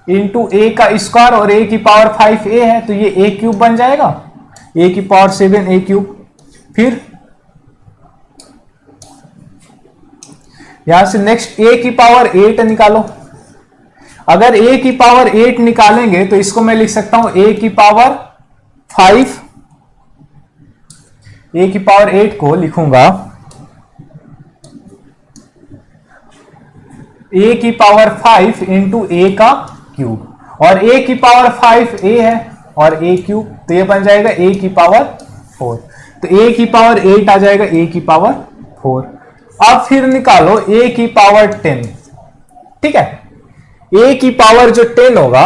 इंटू A का स्क्वायर, और A की पावर 5 A है, तो ये A क्यूब बन जाएगा, A की पावर 7 A क्यूब। फिर यहां से नेक्स्ट A की पावर 8 निकालो। अगर A की पावर 8 निकालेंगे तो इसको मैं लिख सकता हूं A की पावर 5 a की पावर 8 को लिखूंगा a की पावर 5 इंटू a का क्यूब, और a की पावर 5 a है और a क्यूब, तो ये बन जाएगा a की पावर 4। तो a की पावर 8 आ जाएगा a की पावर 4। अब फिर निकालो a की पावर 10। ठीक है, a की पावर जो 10 होगा,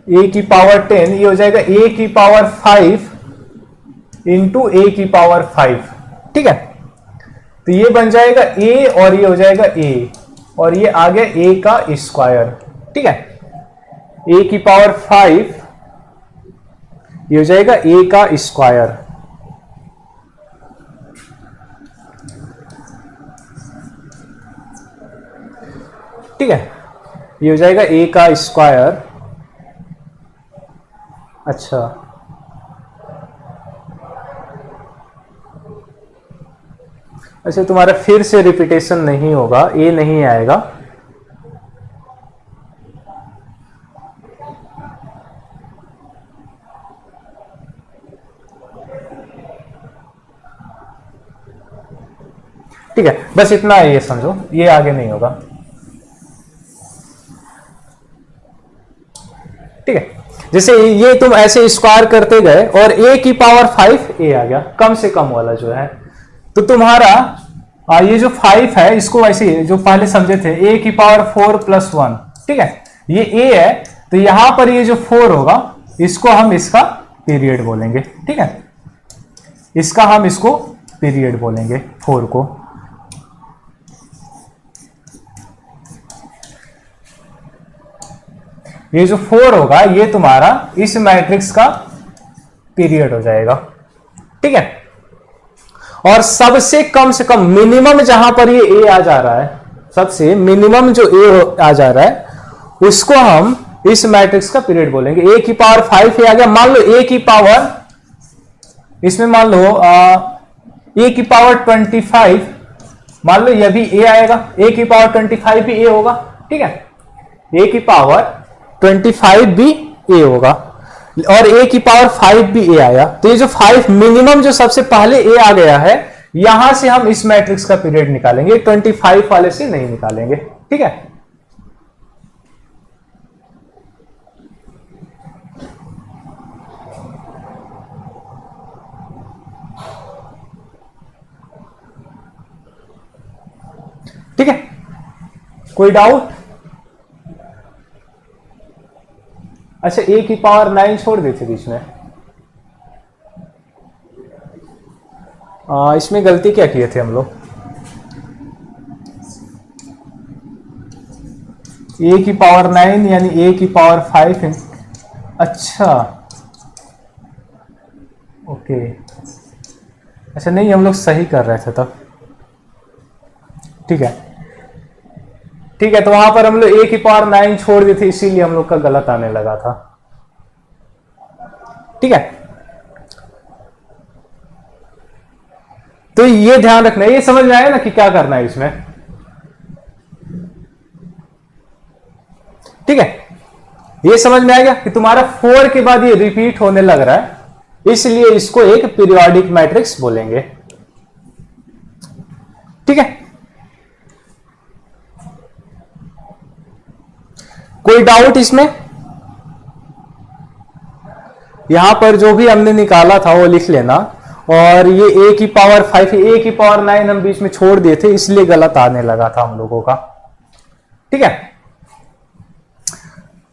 a की पावर 10 ये हो जाएगा a की पावर 5 इंटू a की पावर 5। ठीक है, तो ये बन जाएगा a और ये हो जाएगा a, और ये आ गया a का स्क्वायर। ठीक है, a की पावर 5 ये हो जाएगा a का स्क्वायर। ठीक है, ये हो जाएगा a का स्क्वायर। अच्छा, अच्छा तुम्हारा फिर से रिपीटेशन नहीं होगा, ए नहीं आएगा। ठीक है, बस इतना है, ये समझो, ये आगे नहीं होगा। ठीक है, जैसे ये तुम ऐसे स्क्वायर करते गए और a की पावर 5 a आ गया, कम से कम वाला जो है, तो तुम्हारा ये जो 5 है इसको वैसे जो पहले समझे थे a की पावर 4 प्लस 1। ठीक है, ये a है, तो यहां पर ये जो 4 होगा इसको हम इसका पीरियड बोलेंगे। ठीक है, इसका हम इसको पीरियड बोलेंगे 4 को। ये जो 4 होगा ये तुम्हारा इस मैट्रिक्स का पीरियड हो जाएगा। ठीक है, और सबसे कम से कम मिनिमम जहां पर ये a आ जा रहा है, सबसे मिनिमम जो a आ जा रहा है उसको हम इस मैट्रिक्स का पीरियड बोलेंगे। a की पावर 5 a आ गया, मान लो a की पावर, इसमें मान लो a की पावर 25, मान लो यह भी a आएगा, a की पावर 25 भी a होगा। ठीक है, a की पावर 25 भी a होगा और a की पावर 5 भी a आया, तो ये जो 5 मिनिमम जो सबसे पहले a आ गया है, यहां से हम इस मैट्रिक्स का पीरियड निकालेंगे, 25 वाले से नहीं निकालेंगे। ठीक है, ठीक है, कोई डाउट? अच्छा, a की पावर 9 छोड़ दी थी बीच में, इसमें गलती क्या किए थे हम लोग? a की पावर 9 यानी a की पावर 5। अच्छा, ओके, अच्छा नहीं, हम लोग सही कर रहे थे तब। ठीक है, ठीक है, तो वहां पर हम लोग a की पावर 9 छोड़ दी थी, इसीलिए हम लोग का गलत आने लगा था। ठीक है, तो ये ध्यान रखना है, ये समझ में आया ना कि क्या करना है इसमें। ठीक है, ये समझ में आ गया कि तुम्हारा 4 के बाद ये रिपीट होने लग रहा है, इसलिए इसको एक पीरियोडिक मैट्रिक्स बोलेंगे। ठीक है, कोई डाउट इसमें? यहां पर जो भी हमने निकाला था वो लिख लेना, और ये a की पावर 5, a की पावर 9 हम बीच में छोड़ दिए थे, इसलिए गलत आने लगा था हम लोगों का। ठीक है,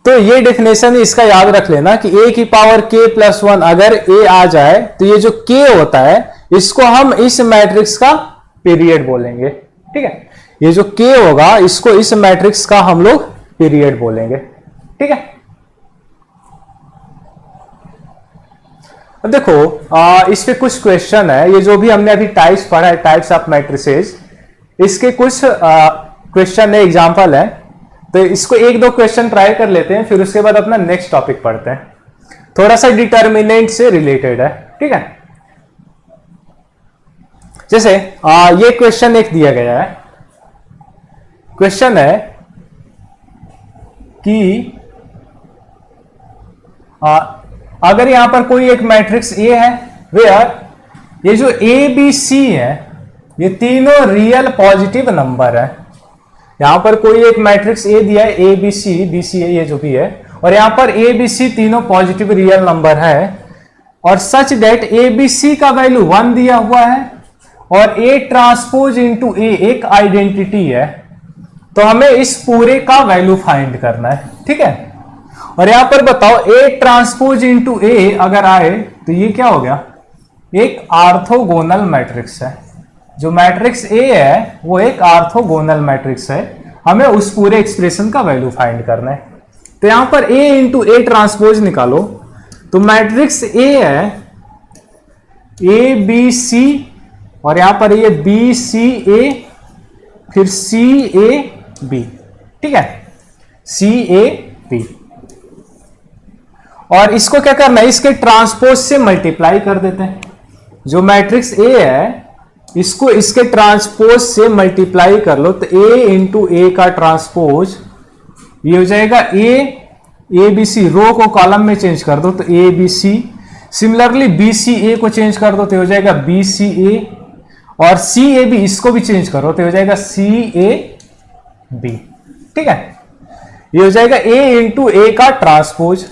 तो ये डेफिनेशन इसका याद रख लेना कि a की पावर k प्लस 1 अगर a आ जाए तो ये जो k होता है इसको हम इस मैट्रिक्स का पीरियड बोलेंगे। ठीक है, ये जो k होगा इसको इस मैट्रिक्स का हम लोग पीरियड बोलेंगे। ठीक है, अब देखो इस पे कुछ क्वेश्चन है, ये जो भी हमने अभी टाइप्स पढ़ा है, टाइप्स ऑफ मैट्रिसेस, इसके कुछ क्वेश्चन है, एग्जांपल है, तो इसको एक दो क्वेश्चन ट्राई कर लेते हैं, फिर उसके बाद अपना नेक्स्ट टॉपिक पढ़ते हैं, थोड़ा सा डिटर्मिनेंट से रिलेटेड है। ठीक है, जैसे ये क्वेश्चन एक दिया गया है, क्वेश्चन है कि अगर यहां पर कोई एक मैट्रिक्स ए है वेयर ये जो ए बी सी है ये तीनों रियल पॉजिटिव नंबर है। यहां पर कोई एक मैट्रिक्स ए दिया है, ए बी सी है, ये जो भी है, और यहां पर ए बी सी तीनों पॉजिटिव रियल नंबर है, और सच डेट ए बी सी का वैल्यू 1 दिया हुआ है और ए ट्रांसपोज इंटू ए एक आइडेंटिटी है, तो हमें इस पूरे का वैल्यू फाइंड करना है। ठीक है, और यहां पर बताओ ए ट्रांसपोज इंटू ए अगर आए तो ये क्या हो गया, एक आर्थोगोनल मैट्रिक्स है। जो मैट्रिक्स ए है वो एक आर्थोगोनल मैट्रिक्स है, हमें उस पूरे एक्सप्रेशन का वैल्यू फाइंड करना है। तो यहां पर ए इंटू ए ट्रांसपोज निकालो, तो मैट्रिक्स ए है ए बी सी, और यहां पर ये बी सी ए फिर सी ए बी। ठीक है, सी ए बी, और इसको क्या करना है, इसके ट्रांसपोज से मल्टीप्लाई कर देते हैं। जो मैट्रिक्स ए है इसको इसके ट्रांसपोज से मल्टीप्लाई कर लो, तो ए इंटू ए का ट्रांसपोज ये हो जाएगा ए बी सी, रो को कॉलम में चेंज कर दो तो A B C, similarly B C A को चेंज कर दो तो हो जाएगा बी सी ए, और सी ए बी इसको भी चेंज करो तो हो जाएगा सी ए बी। ठीक है, ये हो जाएगा ए इंटू ए का ट्रांसपोज।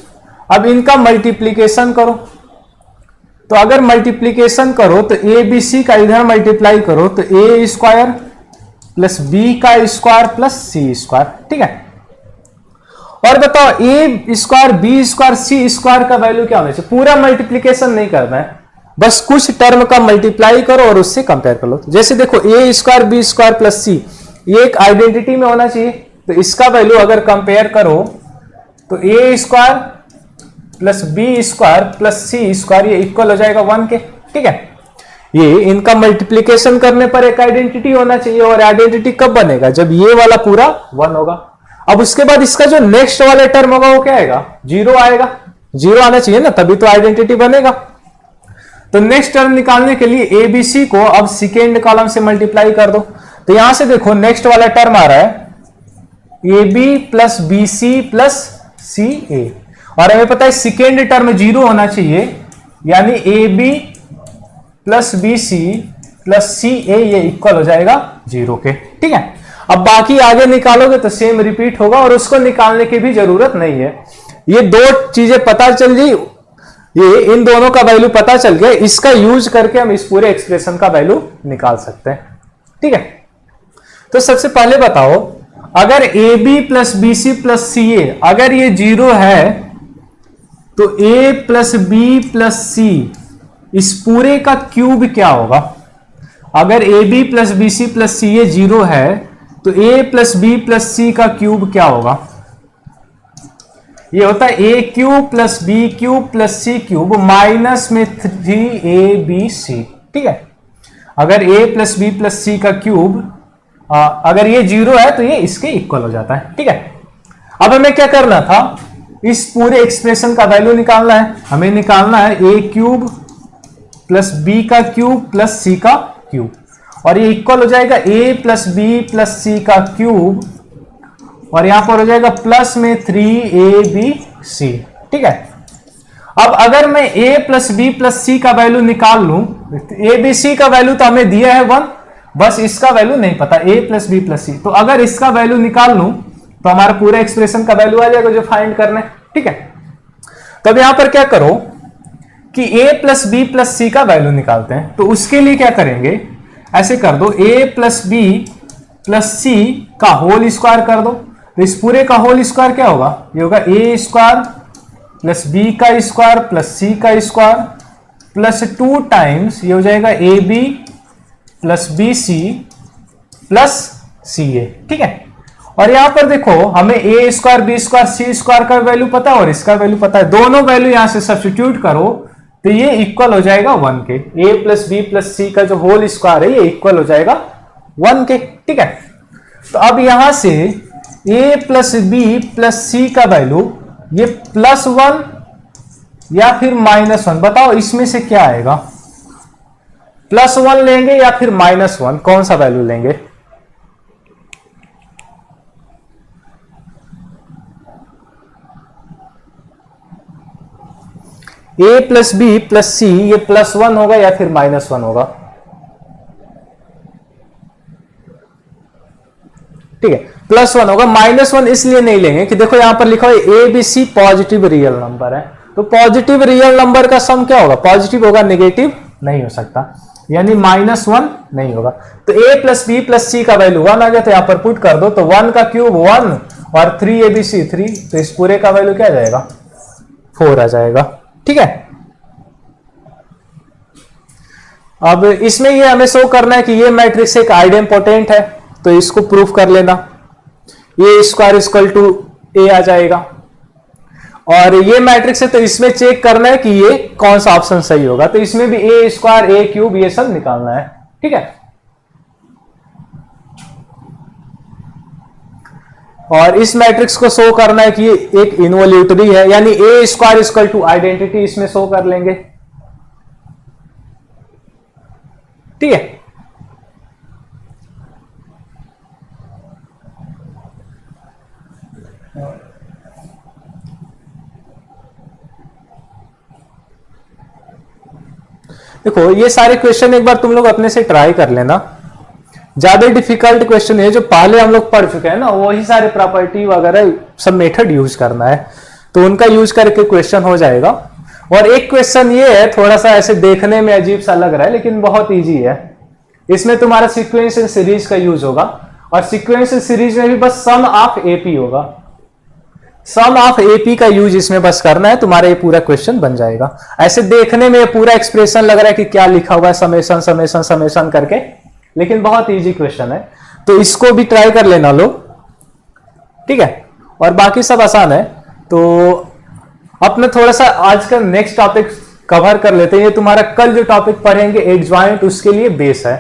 अब इनका मल्टीप्लीकेशन करो, तो अगर मल्टीप्लीकेशन करो तो ए बी सी का इधर मल्टीप्लाई करो तो ए स्क्वायर प्लस बी का स्क्वायर प्लस सी स्क्वायर। ठीक है, और बताओ ए square B square C square का वैल्यू क्या होना चाहिए। पूरा मल्टीप्लीकेशन नहीं करना है, बस कुछ टर्म का मल्टीप्लाई करो और उससे कंपेयर कर लो। जैसे देखो ए square B square plus C ये एक आइडेंटिटी में होना चाहिए, तो इसका वैल्यू अगर कंपेयर करो तो A square plus B square plus C square ये इक्वल हो जाएगा 1 के। ठीक है, ये इनका मल्टीप्लीकेशन करने पर एक आइडेंटिटी होना चाहिए, और आइडेंटिटी कब बनेगा, जब ये वाला पूरा 1 होगा। अब उसके बाद इसका जो नेक्स्ट वाला टर्म होगा वो क्या आएगा, 0 आएगा। 0 आना चाहिए ना, तभी तो आइडेंटिटी बनेगा। तो नेक्स्ट टर्म निकालने के लिए ए बी सी को अब सेकेंड कॉलम से मल्टीप्लाई कर दो, तो यहां से देखो नेक्स्ट वाला टर्म आ रहा है A B plus B C plus C A, और हमें पता है सेकेंड टर्म 0 होना चाहिए, यानी A B plus B C plus C A ये इक्वल हो जाएगा 0 के। ठीक है, अब बाकी आगे निकालोगे तो सेम रिपीट होगा, और उसको निकालने की भी जरूरत नहीं है। ये दो चीजें पता चल गई, ये इन दोनों का वैल्यू पता चल गया, इसका यूज करके हम इस पूरे एक्सप्रेशन का वैल्यू निकाल सकते हैं। ठीक है, तो सबसे पहले बताओ अगर A B plus B C plus C A अगर ये 0 है तो a plus B plus C इस पूरे का क्यूब क्या होगा। अगर A B plus B C plus C A 0 है तो a plus B plus C का क्यूब क्या होगा, ये होता है A cube plus B cube plus C cube minus में 3ab। ठीक है, अगर a plus B plus C का क्यूब अगर ये 0 है तो ये इसके इक्वल हो जाता है। ठीक है, अब हमें क्या करना था, इस पूरे एक्सप्रेशन का वैल्यू निकालना है। हमें निकालना है ए क्यूब प्लस बी का क्यूब प्लस सी का क्यूब, और ये इक्वल हो जाएगा ए प्लस बी प्लस सी का क्यूब, और यहां पर हो जाएगा प्लस में 3ab। ठीक है, अब अगर मैं a plus B plus C का वैल्यू निकाल लूं, ए बी सी का वैल्यू तो हमें दिया है 1, बस इसका वैल्यू नहीं पता a प्लस बी प्लस सी, तो अगर इसका वैल्यू निकाल लूं तो हमारा पूरा एक्सप्रेशन का वैल्यू आ जाएगा जो फाइंड करना है। ठीक है, तो अब यहां पर क्या करो कि a plus B plus C का वैल्यू निकालते हैं, तो उसके लिए क्या करेंगे, ऐसे कर दो a plus B plus C का होल स्क्वायर कर दो, तो इस पूरे का होल स्क्वायर क्या होगा, ये होगा a स्क्वायर प्लस बी का स्क्वायर प्लस सी का स्क्वायर प्लस 2 टाइम्स ये हो जाएगा A B plus B C plus C A. ठीक है, और यहां पर देखो हमें A square B square C square का वैल्यू पता है और इसका वैल्यू पता है, दोनों वैल्यू यहां से सब्स्टिट्यूट करो तो ये इक्वल हो जाएगा 1 के। ए प्लस बी प्लस सी का जो होल स्क्वायर है ये इक्वल हो जाएगा 1 के। ठीक है, तो अब यहां से ए प्लस बी प्लस सी का वैल्यू ये +1 या फिर -1, बताओ इसमें से क्या आएगा, +1 लेंगे या फिर -1, कौन सा वैल्यू लेंगे। ए प्लस बी प्लस सी ये +1 होगा या फिर -1 होगा? ठीक है, +1 होगा। -1 इसलिए नहीं लेंगे कि देखो यहां पर लिखा है A B C positive real number है, तो पॉजिटिव रियल नंबर का सम क्या होगा? पॉजिटिव होगा, नेगेटिव नहीं हो सकता, यानी -1 नहीं होगा। तो a plus B plus C का वैल्यू 1 आ गया, तो यहां पर पुट कर दो, तो 1 का क्यूब 1 और 3abc 3, तो इस पूरे का वैल्यू क्या आ जाएगा? 4 आ जाएगा। ठीक है, अब इसमें ये हमें शो करना है कि ये मैट्रिक्स एक आइडेम्पोटेंट है, तो इसको प्रूफ कर लेना। ए स्क्वायर इक्वल टू ए आ जाएगा, और ये मैट्रिक्स है तो इसमें चेक करना है कि ये कौन सा ऑप्शन सही होगा, तो इसमें भी ए स्क्वायर ए क्यूब ये सब निकालना है। ठीक है, और इस मैट्रिक्स को शो करना है कि ये एक इनवोल्यूटरी है, यानी ए स्क्वायर इक्वल टू आइडेंटिटी इसमें शो कर लेंगे। ठीक है, देखो ये सारे क्वेश्चन एक बार तुम लोग अपने से ट्राई कर लेना, ज्यादा डिफिकल्ट क्वेश्चन है जो पहले हम लोग पढ़ चुके हैं ना, वही सारे प्रॉपर्टी वगैरह सब मेथड यूज करना है, तो उनका यूज करके क्वेश्चन हो जाएगा। और एक क्वेश्चन ये है, थोड़ा सा ऐसे देखने में अजीब सा लग रहा है लेकिन बहुत इजी है, इसमें तुम्हारा सीक्वेंशियल सीरीज का यूज होगा, और सीक्वेंशियल सीरीज में भी बस सम ऑफ एपी होगा, सम ऑफ एपी का यूज इसमें बस करना है, तुम्हारा ये पूरा क्वेश्चन बन जाएगा। ऐसे देखने में पूरा एक्सप्रेशन लग रहा है कि क्या लिखा हुआ है, समेशन समेशन समेशन करके, लेकिन बहुत इजी क्वेश्चन है, तो इसको भी ट्राई कर लेना लोग। ठीक है, और बाकी सब आसान है। तो अपना थोड़ा सा आज का नेक्स्ट टॉपिक कवर कर लेते हैं, ये तुम्हारा कल जो टॉपिक पढ़ेंगे एडजॉइंट, उसके लिए बेस है।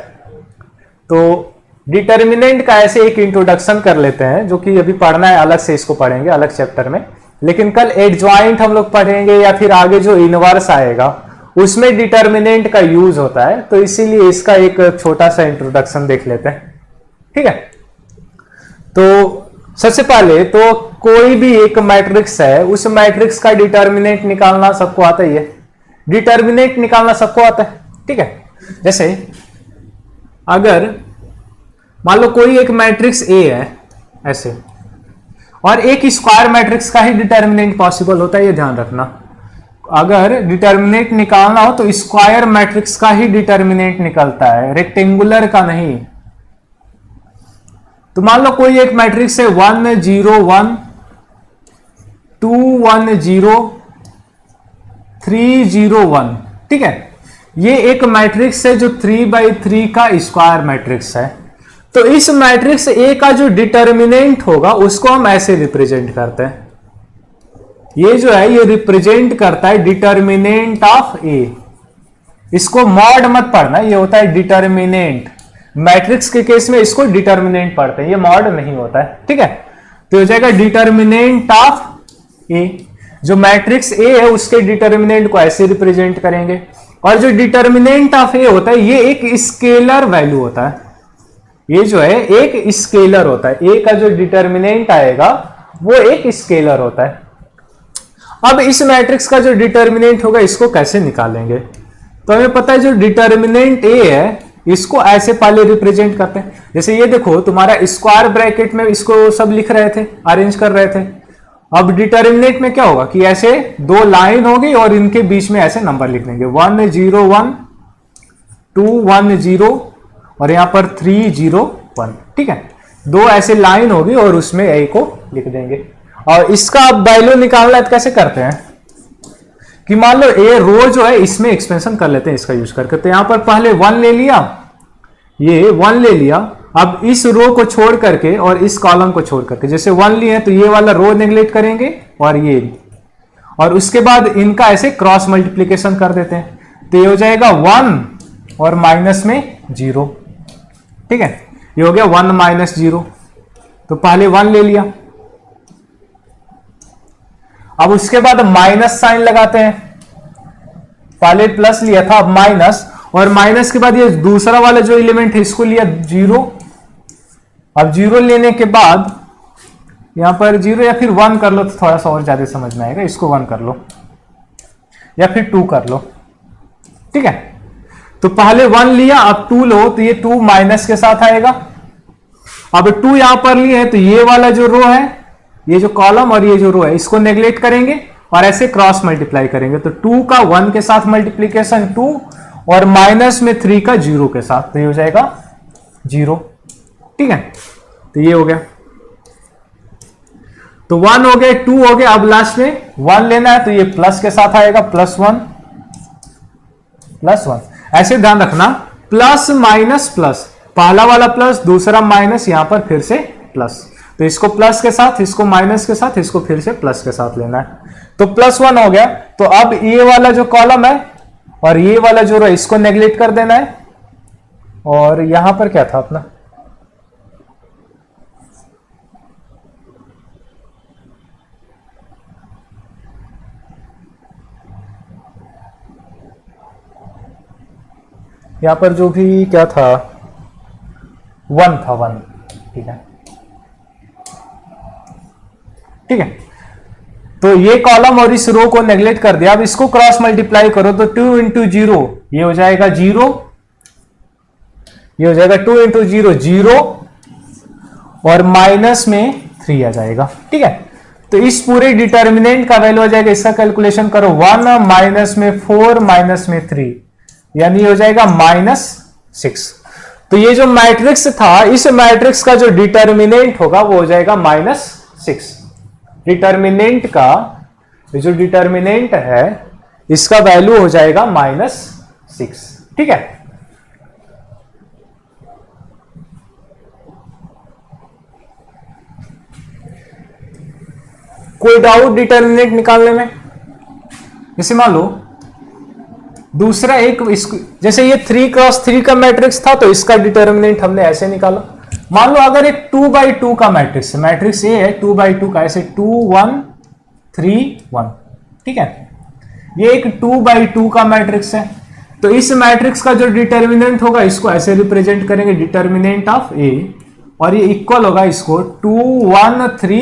तो डिटर्मिनेंट का ऐसे एक इंट्रोडक्शन कर लेते हैं, जो कि अभी पढ़ना है, अलग से इसको पढ़ेंगे अलग चैप्टर में, लेकिन कल एडजॉइंट हम लोग पढ़ेंगे, या फिर आगे जो इनवर्स आएगा उसमें डिटर्मिनेंट का यूज होता है, तो इसीलिए इसका एक छोटा सा इंट्रोडक्शन देख लेते हैं। ठीक है, तो सबसे पहले तो कोई भी एक मैट्रिक्स है, उस मैट्रिक्स का डिटर्मिनेंट निकालना सबको आता ही है, डिटर्मिनेंट निकालना सबको आता है। ठीक है, जैसे अगर मान लो कोई एक मैट्रिक्स ए है ऐसे, और एक स्क्वायर मैट्रिक्स का ही डिटर्मिनेंट पॉसिबल होता है, ये ध्यान रखना। अगर डिटर्मिनेंट निकालना हो तो स्क्वायर मैट्रिक्स का ही डिटर्मिनेंट निकलता है, रेक्टेंगुलर का नहीं। तो मान लो कोई एक मैट्रिक्स है 1 0 1 2 1 0 3 0 1। ठीक है, ये एक मैट्रिक्स है जो 3/3 का स्क्वायर मैट्रिक्स है। तो इस मैट्रिक्स ए का जो डिटर्मिनेंट होगा उसको हम ऐसे रिप्रेजेंट करते हैं, ये जो है ये रिप्रेजेंट करता है डिटर्मिनेंट ऑफ ए। इसको मॉड मत पढ़ना, ये होता है डिटर्मिनेंट। मैट्रिक्स के केस में इसको डिटर्मिनेंट पढ़ते हैं, ये मॉड नहीं होता है। ठीक है, तो हो जाएगा डिटर्मिनेंट ऑफ ए। जो मैट्रिक्स ए है उसके डिटर्मिनेंट को ऐसे रिप्रेजेंट करेंगे, और जो डिटर्मिनेंट ऑफ ए होता है ये एक स्केलर वैल्यू होता है, ये जो है एक स्केलर होता है, ए का जो डिटर्मिनेंट आएगा वो एक स्केलर होता है। अब इस मैट्रिक्स का जो डिटर्मिनेंट होगा इसको कैसे निकालेंगे? तो हमें पता है जो डिटर्मिनेंट ए है इसको ऐसे पहले रिप्रेजेंट करते हैं, जैसे ये देखो तुम्हारा स्क्वायर ब्रैकेट में इसको सब लिख रहे थे, अरेंज कर रहे थे। अब डिटर्मिनेंट में क्या होगा कि ऐसे दो लाइन होगी और इनके बीच में ऐसे नंबर लिख देंगे, 1 0 1 2 1 0 और यहां पर 3 0 1। ठीक है, दो ऐसे लाइन होगी और उसमें ए को लिख देंगे। और इसका अब वैल्यू निकालना है तो कैसे करते हैं कि मान लो ए रो जो है इसमें एक्सपेंशन कर लेते हैं इसका यूज करके। तो यहां पर पहले 1 ले लिया, ये 1 ले लिया। अब इस रो को छोड़ करके और इस कॉलम को छोड़ करके, जैसे 1 लिए हैं तो ये वाला रो नेग्लेक्ट करेंगे और ये, और उसके बाद इनका ऐसे क्रॉस मल्टीप्लीकेशन कर देते हैं, तो ये हो जाएगा 1 और माइनस में 0। ठीक है, ये हो गया 1 - 0। तो पहले 1 ले लिया, अब उसके बाद माइनस साइन लगाते हैं, पहले प्लस लिया था अब माइनस, और माइनस के बाद ये दूसरा वाला जो एलिमेंट है इसको लिया 0। अब 0 लेने के बाद यहां पर 0 या फिर 1 कर लो तो थोड़ा सा और ज्यादा समझ में आएगा, इसको 1 कर लो। या फिर 2 कर लो, ठीक है। तो पहले 1 लिया, अब 2 लो, तो ये 2 माइनस के साथ आएगा। अब 2 यहां पर लिए हैं, तो ये वाला जो रो है, ये जो कॉलम और ये जो रो है, इसको नेग्लेक्ट करेंगे और ऐसे क्रॉस मल्टीप्लाई करेंगे। तो 2 का 1 के साथ मल्टीप्लीकेशन 2 और माइनस में 3 का 0 के साथ, तो ये हो जाएगा 0, ठीक है। तो ये हो गया, तो 1 हो गया, 2 हो गया, अब लास्ट में 1 लेना है, तो ये प्लस के साथ आएगा, +1 +1। ऐसे ध्यान रखना, प्लस माइनस प्लस, पहला वाला प्लस, दूसरा माइनस, यहां पर फिर से प्लस। तो इसको प्लस के साथ, इसको माइनस के साथ, इसको फिर से प्लस के साथ लेना है। तो +1 हो गया। तो अब ये वाला जो कॉलम है और ये वाला जो रो, इसको नेग्लेक्ट कर देना है। और यहां पर क्या था अपना, यहां पर जो भी क्या था, 1 था, 1, ठीक है, ठीक है। तो ये कॉलम और इस रो को नेग्लेक्ट कर दिया। अब इसको क्रॉस मल्टीप्लाई करो, तो 2 इंटू 0, ये हो जाएगा 0, ये हो जाएगा 2 इंटू 0 0, और माइनस में 3 आ जाएगा, ठीक है। तो इस पूरे डिटर्मिनेंट का वैल्यू आ जाएगा, इसका कैलकुलेशन करो, 1 माइनस में 4 माइनस में 3, यानी हो जाएगा -6। तो ये जो मैट्रिक्स था, इस मैट्रिक्स का जो डिटर्मिनेंट होगा वो हो जाएगा -6। डिटर्मिनेंट का, ये जो डिटर्मिनेंट है, इसका वैल्यू हो जाएगा -6, ठीक है। कोई डाउट डिटर्मिनेंट निकालने में? जैसे मान लो दूसरा एक, जैसे ये 3 क्रॉस 3 का मैट्रिक्स था, तो इसका डिटर्मिनेंट हमने ऐसे निकाला। मान लो अगर एक 2x2 का मैट्रिक्स है, मैट्रिक्स ए है 2x2 का, ऐसे 2 1 3 1, ठीक है। ये एक 2x2 का मैट्रिक्स है, तो इस मैट्रिक्स का जो डिटर्मिनेंट होगा, इसको ऐसे रिप्रेजेंट करेंगे, डिटर्मिनेंट ऑफ ए, और ये इक्वल होगा इसको 2 1 3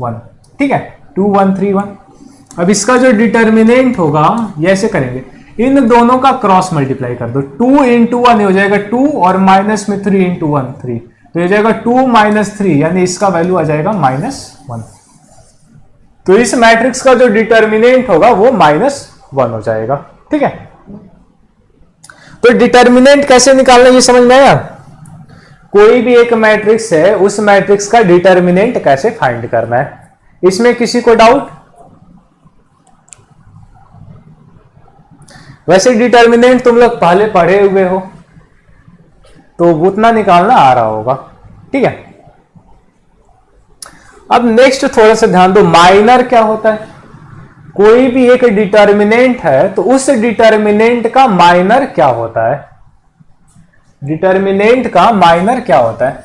1, ठीक है, 2 1 3 1। अब इसका जो डिटर्मिनेंट होगा, ये ऐसे करेंगे, इन दोनों का क्रॉस मल्टीप्लाई कर दो, 2 इंटू 1 हो जाएगा 2, और माइनस में 3 इंटू 1 3, तो ये जाएगा 2 माइनस 3, यानी इसका वैल्यू आ जाएगा -1। तो इस मैट्रिक्स का जो डिटर्मिनेंट होगा वो -1 हो जाएगा, ठीक है। तो डिटर्मिनेंट कैसे निकालना, ये समझ में आया? कोई भी एक मैट्रिक्स है, उस मैट्रिक्स का डिटर्मिनेंट कैसे फाइंड करना है, इसमें किसी को डाउट? वैसे डिटर्मिनेंट तुम लोग पहले पढ़े हुए हो, तो उतना निकालना आ रहा होगा, ठीक है। अब नेक्स्ट थोड़ा सा ध्यान दो, माइनर क्या होता है? कोई भी एक डिटर्मिनेंट है, तो उस डिटर्मिनेंट का माइनर क्या होता है? डिटर्मिनेंट का माइनर क्या होता है,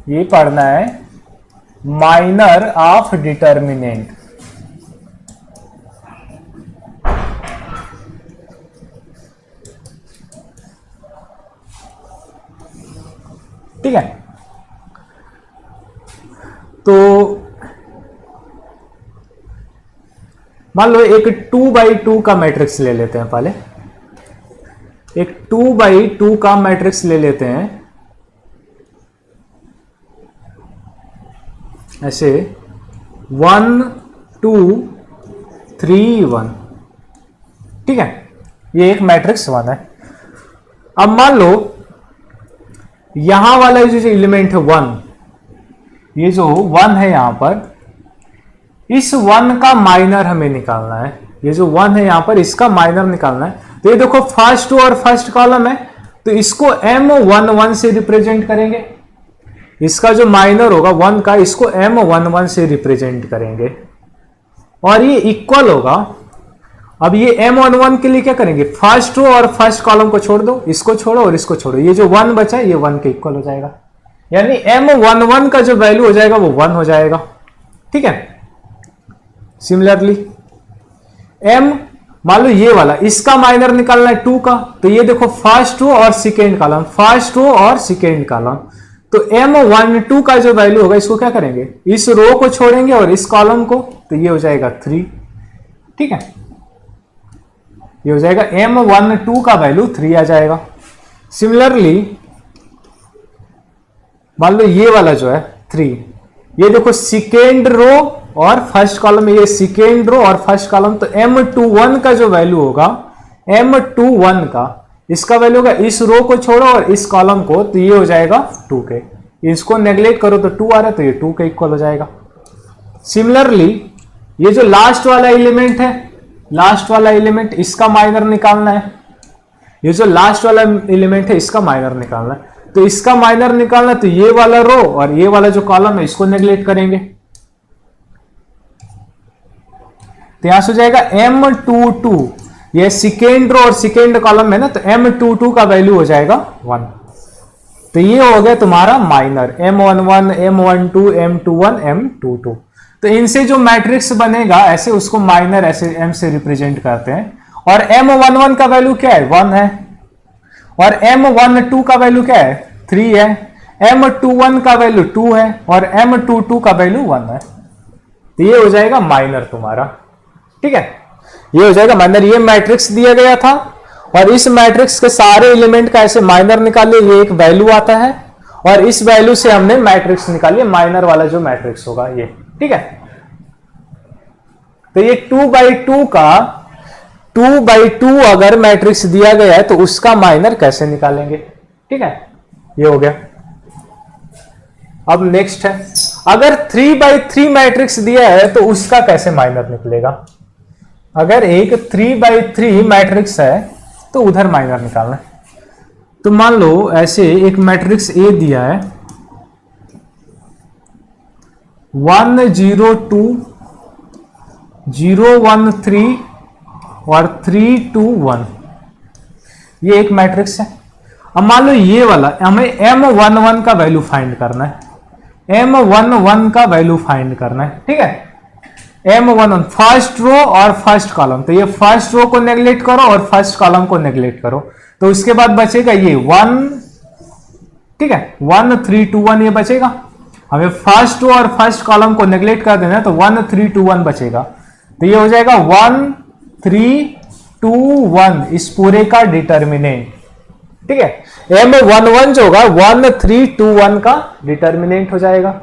ये पढ़ना है, माइनर ऑफ डिटर्मिनेंट। ठीक है, तो मान लो एक 2x2 का मैट्रिक्स ले लेते हैं, पहले एक 2x2 का मैट्रिक्स ले लेते हैं, ऐसे 1 2 3 1, ठीक है, ये एक मैट्रिक्स 1 है। अब मान लो यहां वाला जो एलिमेंट है 1, ये जो 1 है यहां पर, इस 1 का माइनर हमें निकालना है। ये जो 1 है यहां पर, इसका माइनर निकालना है। तो ये देखो फर्स्ट और फर्स्ट कॉलम है, तो इसको M11 से रिप्रेजेंट करेंगे। इसका जो माइनर होगा 1 का, इसको M11 से रिप्रेजेंट करेंगे, और ये इक्वल होगा। अब ये M11 के लिए क्या करेंगे, फर्स्ट रो और फर्स्ट कॉलम को छोड़ दो, इसको छोड़ो और इसको छोड़ो, ये जो 1 बचा है ये 1 के इक्वल हो जाएगा, यानी M11 का जो वैल्यू हो जाएगा वो 1 हो जाएगा, ठीक है। सिमिलरली M, मान लो ये वाला, इसका माइनर निकालना है 2 का, तो ये देखो फर्स्ट रो और सेकेंड कॉलम, फर्स्ट रो और सेकेंड कॉलम, तो M12 का जो वैल्यू होगा, इसको क्या करेंगे, इस रो को छोड़ेंगे और इस कॉलम को, तो ये हो जाएगा 3, ठीक है, ये हो जाएगा M12 का वैल्यू 3 आ जाएगा। सिमिलरली मान लो ये वाला जो है 3, ये देखो सेकेंड रो और फर्स्ट कॉलम में, ये सेकेंड रो और फर्स्ट कॉलम, तो M21 का जो वैल्यू होगा, M21 का इसका वैल्यू होगा, इस रो को छोड़ो और इस कॉलम को, तो ये हो जाएगा 2 के, इसको नेग्लेक्ट करो तो 2 आ रहा है, तो ये 2 के इक्वल हो जाएगा। सिमिलरली ये जो लास्ट वाला एलिमेंट है, लास्ट वाला एलिमेंट इसका माइनर निकालना है, ये जो लास्ट वाला एलिमेंट है इसका माइनर निकालना है, तो इसका माइनर निकालना, तो ये वाला रो और ये वाला जो कॉलम है इसको नेग्लेक्ट करेंगे, तो यहां से हो जाएगा M22, ये सेकेंड रो और सेकेंड कॉलम है ना, तो M22 का वैल्यू हो जाएगा 1, तो ये हो गया तुम्हारा minor M11, M12, M21, M22। तो इनसे जो मैट्रिक्स बनेगा ऐसे, उसको माइनर ऐसे M से रिप्रेजेंट करते हैं, और M11 का वैल्यू क्या है, 1 है, और M12 का वैल्यू क्या है, 3 है, M21 का वैल्यू 2 है, और M22 का वैल्यू 1 है, तो ये हो जाएगा माइनर तुम्हारा। ठीक है, ये हो जाएगा माइनर। ये मैट्रिक्स दिया गया था और इस मैट्रिक्स के सारे एलिमेंट का ऐसे माइनर निकालिए, ये एक वैल्यू आता है, और इस वैल्यू से हमने मैट्रिक्स निकालिए, माइनर वाला जो मैट्रिक्स होगा ये। ठीक है, तो ये 2/2 का 2/2 अगर मैट्रिक्स दिया गया है तो उसका माइनर कैसे निकालेंगे। ठीक है, ये हो गया। अब नेक्स्ट है, अगर 3/3 मैट्रिक्स दिया है तो उसका कैसे माइनर निकलेगा। अगर एक 3/3 मैट्रिक्स है तो उधर माइनर निकालना है। तो मान लो ऐसे एक मैट्रिक्स ए दिया है 1 0 2 0 1 3 और 3 2 1, ये एक मैट्रिक्स है। अब मान लो ये वाला हमें M11 का वैल्यू फाइंड करना है, M11 का वैल्यू फाइंड करना है। ठीक है, M11 फर्स्ट रो और फर्स्ट कॉलम, तो ये फर्स्ट रो को नेग्लेक्ट करो और फर्स्ट कॉलम को नेग्लेक्ट करो, तो उसके बाद बचेगा ये 1। ठीक है, 1 3 2 1 ये बचेगा। हमें फर्स्ट रो और फर्स्ट कॉलम को नेग्लेक्ट कर देना है, तो 1 3 2 1 बचेगा, तो ये हो जाएगा 1 3 2 1 इस पूरे का डिटर्मिनेंट। ठीक है, M11 जो होगा 1 3 2 1 का डिटर्मिनेंट हो जाएगा।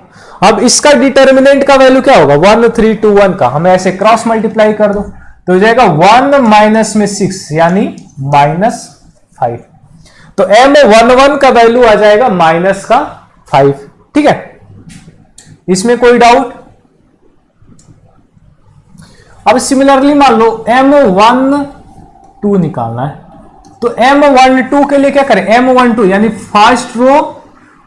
अब इसका डिटर्मिनेंट का वैल्यू क्या होगा, 1 3 2 1 का, हमें ऐसे क्रॉस मल्टीप्लाई कर दो तो हो जाएगा 1 माइनस में 6 यानी -5। तो M11 का वैल्यू आ जाएगा -5। ठीक है, इसमें कोई डाउट। अब सिमिलरली मान लो M12 निकालना है, तो M12 के लिए क्या करें, M12 यानी फर्स्ट रो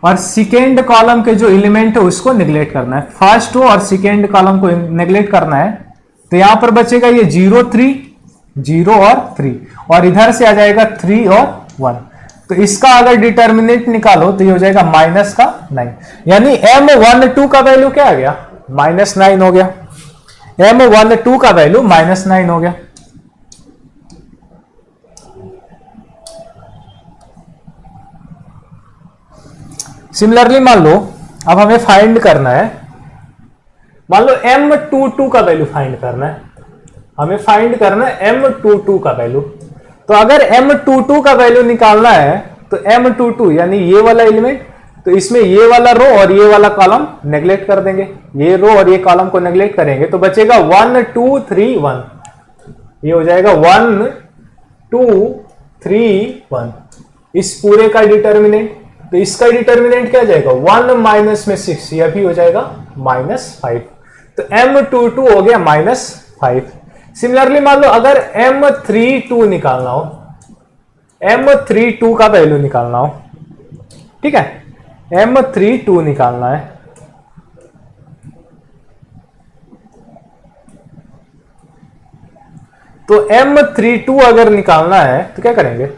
और सेकेंड कॉलम के जो एलिमेंट है उसको नेग्लेक्ट करना है। फर्स्ट रो और सेकेंड कॉलम को नेग्लेक्ट करना है, तो यहां पर बचेगा ये 0 3 0 और 3, और इधर से आ जाएगा 3 और 1। तो इसका अगर डिटर्मिनेंट निकालो तो ये हो जाएगा -9, यानी M12 का वैल्यू क्या आ गया, -9 हो गया। M12 का वैल्यू -9 हो गया। सिमिलरली मान लो अब हमें फाइंड करना है, मान लो M22 का वैल्यू फाइंड करना है, हमें फाइंड करना है M22 का वैल्यू। तो अगर M22 का वैल्यू निकालना है तो M22 यानी ये वाला एलिमेंट, तो इसमें ये वाला रो और ये वाला कॉलम नेग्लेक्ट कर देंगे, ये रो और ये कॉलम को नेग्लेक्ट करेंगे, तो बचेगा 1 2 3 1, ये हो जाएगा 1 2 3 1 इस पूरे का डिटर्मिनेंट। तो इसका डिटर्मिनेंट क्या जाएगा, 1 माइनस में 6, यह भी हो जाएगा -5। तो M22 हो गया -5। सिमिलरली मान लो अगर M32 निकालना हो, M32 का वैल्यू निकालना हो, ठीक है, M32 निकालना है, तो M32 अगर निकालना है तो क्या करेंगे,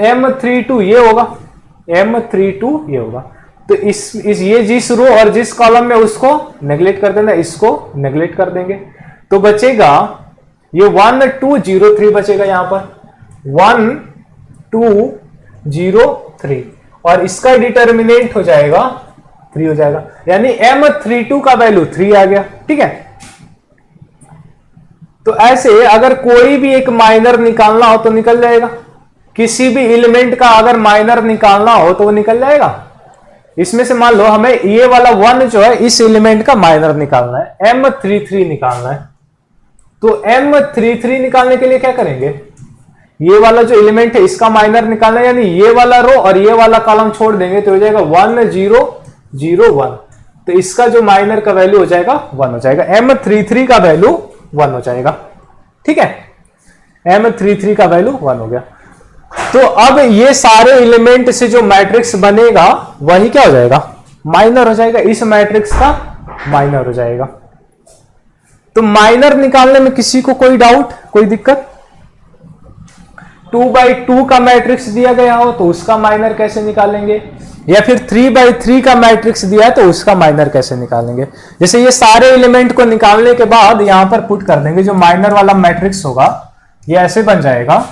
M32 ये होगा, M32 ये होगा, तो इस ये जिस रो और जिस कॉलम में उसको नेग्लेक्ट कर देना, इसको नेग्लेक्ट कर देंगे, तो बचेगा ये 1 2 0 3 बचेगा, यहां पर 1 2 0 3, और इसका डिटर्मिनेंट हो जाएगा 3 हो जाएगा, यानी M32 का वैल्यू 3 आ गया। ठीक है, तो ऐसे अगर कोई भी एक माइनर निकालना हो तो निकल जाएगा, किसी भी एलिमेंट का अगर माइनर निकालना हो तो वो निकल जाएगा। इसमें से मान लो हमें ये वाला 1 जो है इस एलिमेंट का माइनर निकालना है, M33 निकालना है। तो M33 निकालने के लिए क्या करेंगे, ये वाला जो एलिमेंट है इसका माइनर निकालना है, यानी ये वाला रो और ये वाला कॉलम छोड़ देंगे तो हो जाएगा 1 0 0 1। तो इसका जो माइनर का वैल्यू हो जाएगा 1 हो जाएगा, M33 का वैल्यू 1 हो जाएगा। ठीक है, M33 का वैल्यू 1 हो गया। तो अब ये सारे एलिमेंट से जो मैट्रिक्स बनेगा वही क्या हो जाएगा, माइनर हो जाएगा, इस मैट्रिक्स का माइनर हो जाएगा। तो माइनर निकालने में किसी को कोई डाउट, कोई दिक्कत? 2/2 का मैट्रिक्स दिया गया हो तो उसका माइनर कैसे निकालेंगे, या फिर 3/3 का मैट्रिक्स दिया है तो उसका माइनर कैसे निकालेंगे। जैसे ये सारे एलिमेंट को निकालने के बाद यहां पर पुट कर देंगे, जो माइनर वाला मैट्रिक्स होगा ये ऐसे बन जाएगा,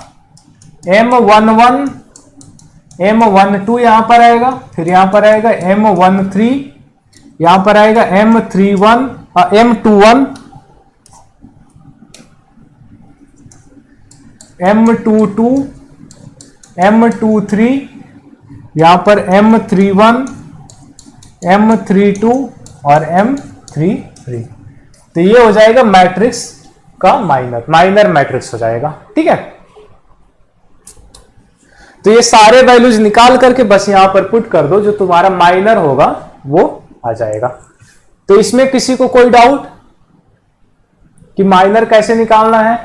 M11 M12 यहां पर आएगा, फिर यहां पर आएगा M13, यहां पर आएगा M21 M21 M22 M23, यहां पर M31 M32 और M33। तो ये हो जाएगा मैट्रिक्स का माइनर मैट्रिक्स हो जाएगा। ठीक है, तो ये सारे वैल्यूज निकाल करके बस यहां पर पुट कर दो, जो तुम्हारा माइनर होगा वो आ जाएगा। तो इसमें किसी को कोई डाउट कि माइनर कैसे निकालना है?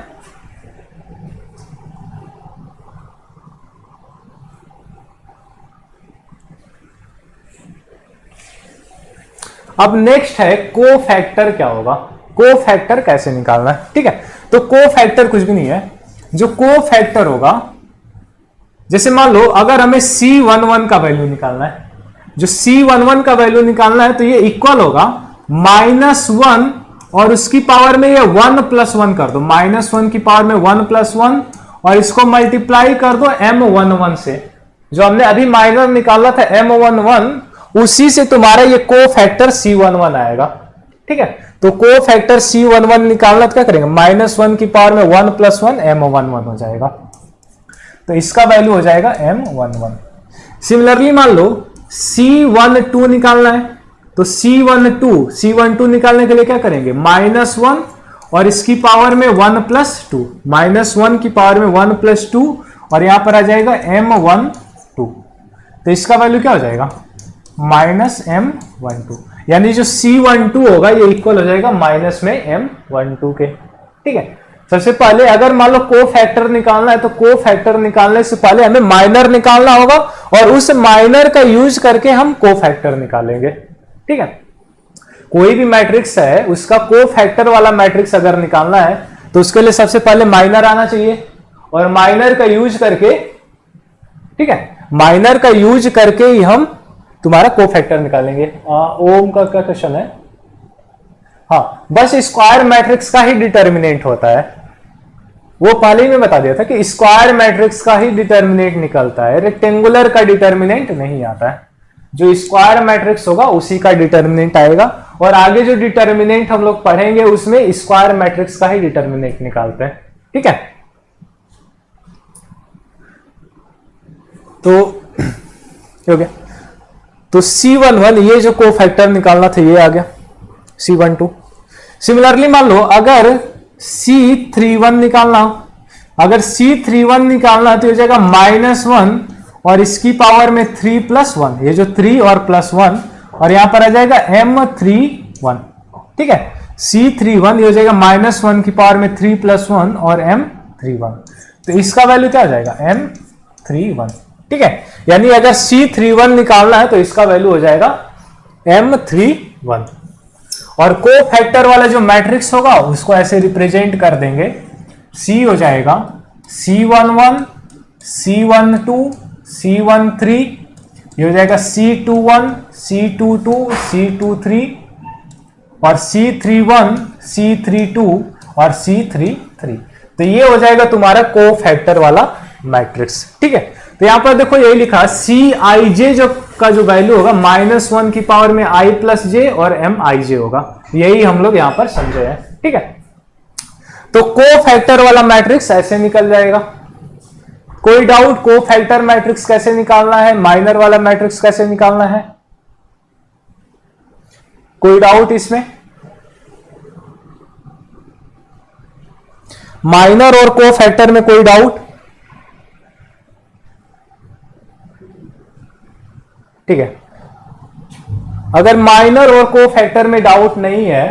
अब नेक्स्ट है कोफैक्टर क्या होगा, कोफैक्टर कैसे निकालना है। ठीक है, तो कोफैक्टर कुछ भी नहीं है, जो कोफैक्टर होगा, जैसे मान लो अगर हमें C11 का वैल्यू निकालना है, जो C11 का वैल्यू निकालना है तो ये इक्वल होगा -1 और उसकी पावर में ये 1 + 1 कर दो, -1 की पावर में 1 + 1 और इसको मल्टीप्लाई कर दो M11 से। जो हमने अभी माइनर निकाला था M11, उसी से तुम्हारा ये कोफैक्टर C11 आएगा। ठीक है, तो कोफैक्टर C11 निकालना तो क्या करेंगे, -1 की पावर में 1 + 1 M11 हो जाएगा। तो इसका वैल्यू हो जाएगा M11। सिमिलरली मान लो C12 निकालना है, तो C12 निकालने के लिए क्या करेंगे, -1 और इसकी पावर में 1 + 2, -1 की पावर में 1 + 2 और यहां पर आ जाएगा M12। तो इसका वैल्यू क्या हो जाएगा, -M12, यानी जो C12 होगा ये इक्वल हो जाएगा माइनस में M12 के। ठीक है, सबसे पहले अगर मान लो कोफैक्टर निकालना है तो कोफैक्टर निकालने से पहले हमें माइनर निकालना होगा और उस माइनर का यूज करके हम कोफैक्टर निकालेंगे। ठीक है, कोई भी मैट्रिक्स है उसका कोफैक्टर वाला मैट्रिक्स अगर निकालना है तो उसके लिए सबसे पहले माइनर आना चाहिए और माइनर का यूज करके, ठीक है, माइनर का यूज करके ही हम तुम्हारा कोफैक्टर निकालेंगे। ओम का क्या क्वेश्चन है? हाँ, बस स्क्वायर मैट्रिक्स का ही डिटर्मिनेंट होता है, वो पहले ही मैं बता दिया था कि स्क्वायर मैट्रिक्स का ही डिटर्मिनेंट निकलता है, रेक्टेंगुलर का डिटर्मिनेंट नहीं आता है। जो स्क्वायर मैट्रिक्स होगा उसी का डिटर्मिनेंट आएगा और आगे जो डिटर्मिनेंट हम लोग पढ़ेंगे उसमें स्क्वायर मैट्रिक्स का ही डिटर्मिनेंट निकालते हैं। ठीक है, तो हो गया। तो C11 ये जो कोफैक्टर निकालना था ये आ गया C12। सिमिलरली मान लो अगर C31 निकालना हो, अगर C31 निकालना है तो हो जाएगा -1 और इसकी पावर में 3 + 1, ये जो 3 और +1 और यहां पर आ जाएगा M31। ठीक है, C31 ये हो जाएगा -1 की पावर में 3 + 1 और M31। तो इसका वैल्यू क्या हो जाएगा, M31। ठीक है, यानी अगर C31 निकालना है तो इसका वैल्यू हो जाएगा M31 और कोफैक्टर वाला जो मैट्रिक्स होगा उसको ऐसे रिप्रेजेंट कर देंगे, C हो जाएगा C11 C12 C13, ये हो जाएगा C21 C22 C23 और C31 C32 और C33। तो ये हो जाएगा तुम्हारा कोफैक्टर वाला मैट्रिक्स। ठीक है, तो यहां पर देखो यही लिखा Cij जो का जो वैल्यू होगा -1 की पावर में i + j और Mij होगा, यही हम लोग यहां पर समझे हैं। ठीक है, तो कोफैक्टर वाला मैट्रिक्स ऐसे निकल जाएगा। कोई डाउट कोफैक्टर मैट्रिक्स कैसे निकालना है, माइनर वाला मैट्रिक्स कैसे निकालना है? कोई डाउट इसमें? माइनर और कोफैक्टर में कोई डाउट? ठीक है, अगर माइनर और कोफैक्टर में डाउट नहीं है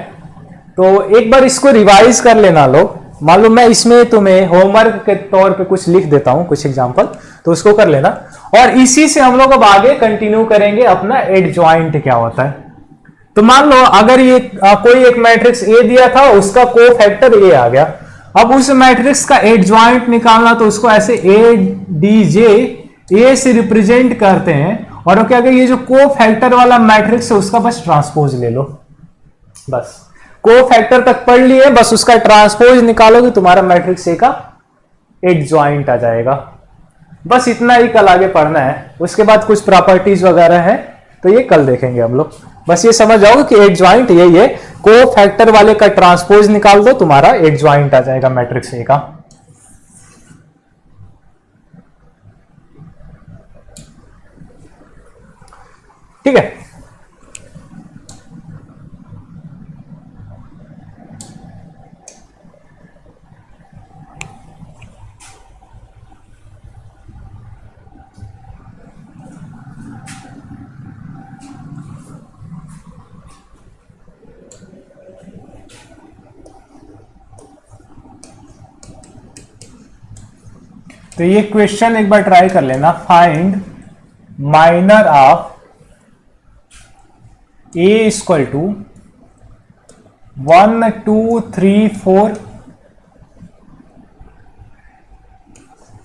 तो एक बार इसको रिवाइज कर लेना लोग। मालूम मैं इसमें तुम्हें होमवर्क के तौर पे कुछ लिख देता हूं, कुछ एग्जांपल, तो उसको कर लेना। और इसी से हम लोग अब आगे कंटिन्यू करेंगे अपना एडजॉइंट क्या होता है। तो मान लो अगर ये कोई एक मैट्रिक्स ए दिया था, उसका कोफैक्टर ए आ गया, अब उस मैट्रिक्स का एडजॉइंट निकालना, तो उसको ऐसे ए डी जे ए से रिप्रेजेंट करते हैं। और क्या ये जो कोफैक्टर वाला मैट्रिक्स है उसका बस ट्रांसपोज ले लो, बस कोफैक्टर तक पढ़ लिए, बस उसका ट्रांसपोज निकालोगे तुम्हारा मैट्रिक्स ए का एडजॉइंट आ जाएगा। बस इतना ही कल आगे पढ़ना है, उसके बाद कुछ प्रॉपर्टीज वगैरह है तो ये कल देखेंगे हम लोग। बस ये समझ जाओगे कि एडजॉइंट यही है, कोफैक्टर वाले का ट्रांसपोज निकाल दो, तुम्हारा एडजॉइंट आ जाएगा मैट्रिक्स ए का। ठीक है, तो ये क्वेश्चन एक बार ट्राई कर लेना। Find minor of A equal to 1 2 3 4,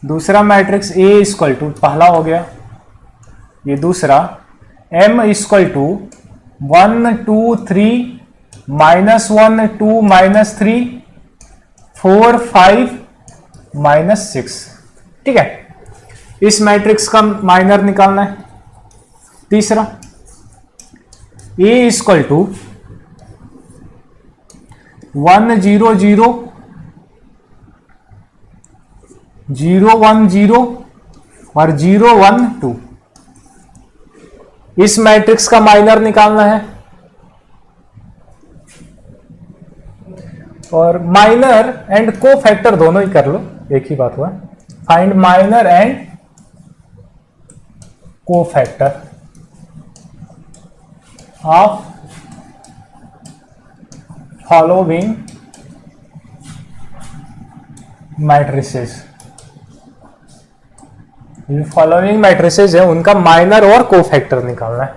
दूसरा मैट्रिक्स ए इक्वल टू, पहला हो गया ये, दूसरा एम इक्वल टू 1 2 3 -1 2 -3 4 5 -6। ठीक है, इस मैट्रिक्स का माइनर निकालना है। तीसरा ए इक्वल टू 1 0 0 0 1 0 और 0 1 2, इस मैट्रिक्स का माइनर निकालना है। और माइनर एंड कोफैक्टर दोनों ही कर लो, एक ही बात हुआ। Find minor and cofactor of following matrices. ये फॉलोइंग मैट्रिसेस है, उनका माइनर और कोफैक्टर निकालना है।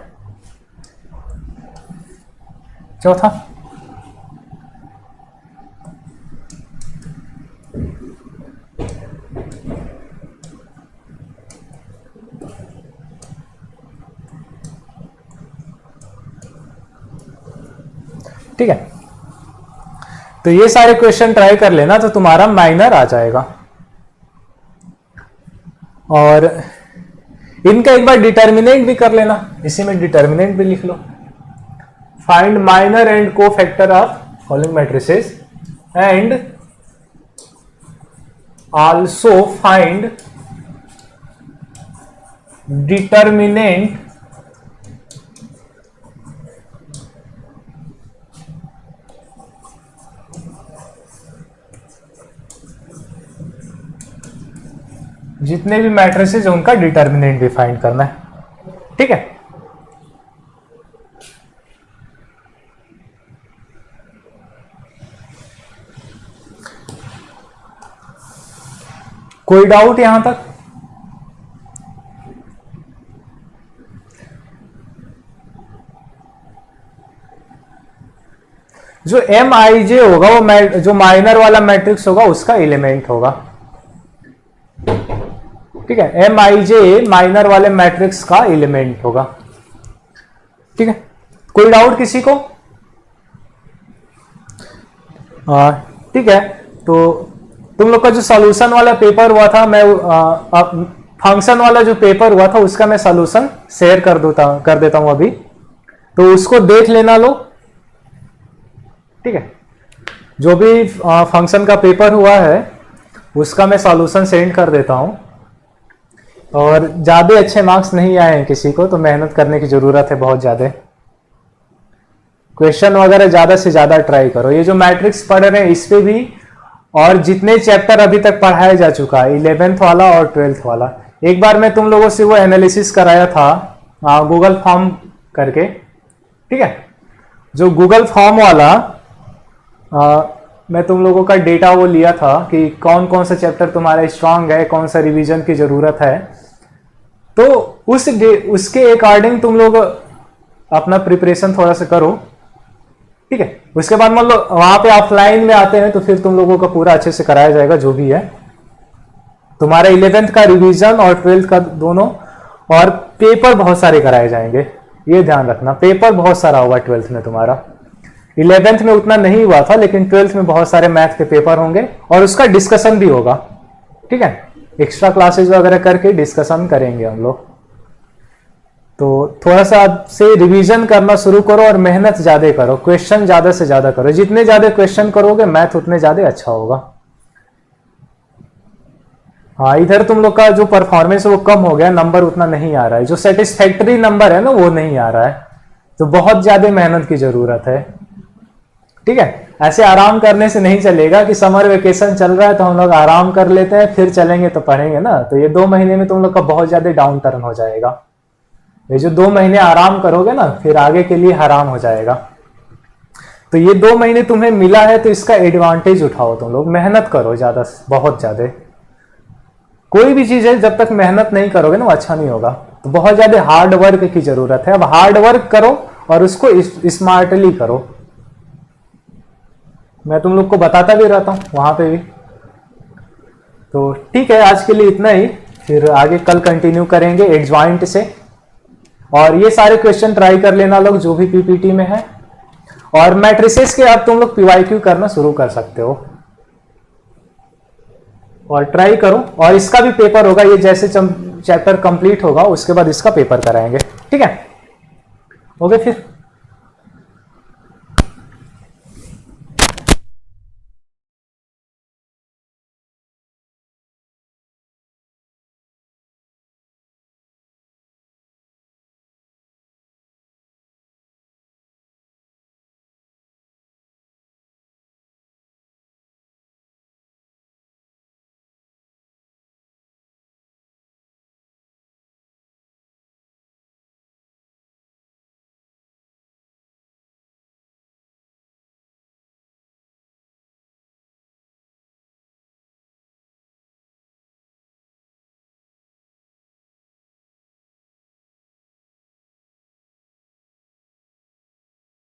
चौथा ठीक है, तो ये सारे क्वेश्चन ट्राई कर लेना तो तुम्हारा माइनर आ जाएगा। और इनका एक बार डिटर्मिनेंट भी कर लेना, इसी में डिटर्मिनेंट भी लिख लो। Find minor and cofactor of following matrices and also find determinant जितने भी मैट्रिसेस उनका डिटर्मिनेंट भी फाइंड करना है। ठीक है, कोई डाउट यहां तक? जो एम आई जे होगा वो जो माइनर वाला मैट्रिक्स होगा उसका एलिमेंट होगा। ठीक है, एम आई जे माइनर वाले मैट्रिक्स का एलिमेंट होगा। ठीक है, कोई डाउट किसी को? ठीक है, तो तुम लोग का जो सॉल्यूशन वाला पेपर हुआ था, मैं फंक्शन वाला जो पेपर हुआ था उसका मैं सॉल्यूशन शेयर कर देता हूं अभी, तो उसको देख लेना लो। ठीक है, जो भी फंक्शन का पेपर हुआ है उसका मैं सॉल्यूशन सेंड कर देता हूँ। और ज़्यादा अच्छे मार्क्स नहीं आए हैं किसी को तो मेहनत करने की ज़रूरत है बहुत ज़्यादा। क्वेश्चन वगैरह ज़्यादा से ज़्यादा ट्राई करो। ये जो मैट्रिक्स पढ़ रहे हैं इस पे भी, और जितने चैप्टर अभी तक पढ़ाया जा चुका है 11th वाला और 12th वाला, एक बार मैं तुम लोगों से वो एनालिसिस कराया था गूगल फॉर्म करके, ठीक है। जो गूगल फॉर्म वाला मैं तुम लोगों का डेटा वो लिया था कि कौन कौन सा चैप्टर तुम्हारा स्ट्रांग है, कौन सा रिवीजन की ज़रूरत है, तो उसके अकॉर्डिंग तुम लोग अपना प्रिपरेशन थोड़ा सा करो, ठीक है। उसके बाद मान लो वहां पे ऑफलाइन में आते हैं तो फिर तुम लोगों का पूरा अच्छे से कराया जाएगा जो भी है। तुम्हारा 11th का रिवीजन और 12th का दोनों, और पेपर बहुत सारे कराए जाएंगे, ये ध्यान रखना। पेपर बहुत सारा होगा 12th में तुम्हारा। 11th में उतना नहीं हुआ था, लेकिन 12th में बहुत सारे मैथ के पेपर होंगे और उसका डिस्कशन भी होगा, ठीक है। एक्स्ट्रा क्लासेस वगैरह करके डिस्कशन करेंगे हम लोग। तो थोड़ा सा से रिवीजन करना शुरू करो और मेहनत ज्यादा करो, क्वेश्चन ज्यादा से ज्यादा करो। जितने ज्यादा क्वेश्चन करोगे मैथ उतने ज्यादा अच्छा होगा। हाँ, इधर तुम लोग का जो परफॉर्मेंस है वो कम हो गया, नंबर उतना नहीं आ रहा है, जो सेटिस्फैक्टरी नंबर है ना वो नहीं आ रहा है, तो बहुत ज्यादा मेहनत की जरूरत है, ठीक है। ऐसे आराम करने से नहीं चलेगा कि समर वेकेशन चल रहा है तो हम लोग आराम कर लेते हैं फिर चलेंगे तो पढ़ेंगे ना, तो ये 2 महीने में तुम लोग का बहुत ज्यादा डाउन टर्न हो जाएगा। ये जो 2 महीने आराम करोगे ना फिर आगे के लिए हराम हो जाएगा। तो ये 2 महीने तुम्हें मिला है तो इसका एडवांटेज उठाओ, तुम लोग मेहनत करो ज्यादा, बहुत ज्यादा। कोई भी चीज है जब तक मेहनत नहीं करोगे ना वो अच्छा नहीं होगा, तो बहुत ज्यादा हार्ड वर्क की जरूरत है। अब हार्ड वर्क करो और उसको स्मार्टली करो। मैं तुम लोग को बताता भी रहता हूं वहां पे भी। तो ठीक है, आज के लिए इतना ही, फिर आगे कल कंटिन्यू करेंगे एडजॉइंट से। और ये सारे क्वेश्चन ट्राई कर लेना लोग जो भी पीपीटी में है, और मैट्रिसेस के अब तुम लोग पीवाईक्यू करना शुरू कर सकते हो और ट्राई करो। और इसका भी पेपर होगा, ये जैसे चैप्टर कंप्लीट होगा उसके बाद इसका पेपर कराएंगे, ठीक है। ओके फिर।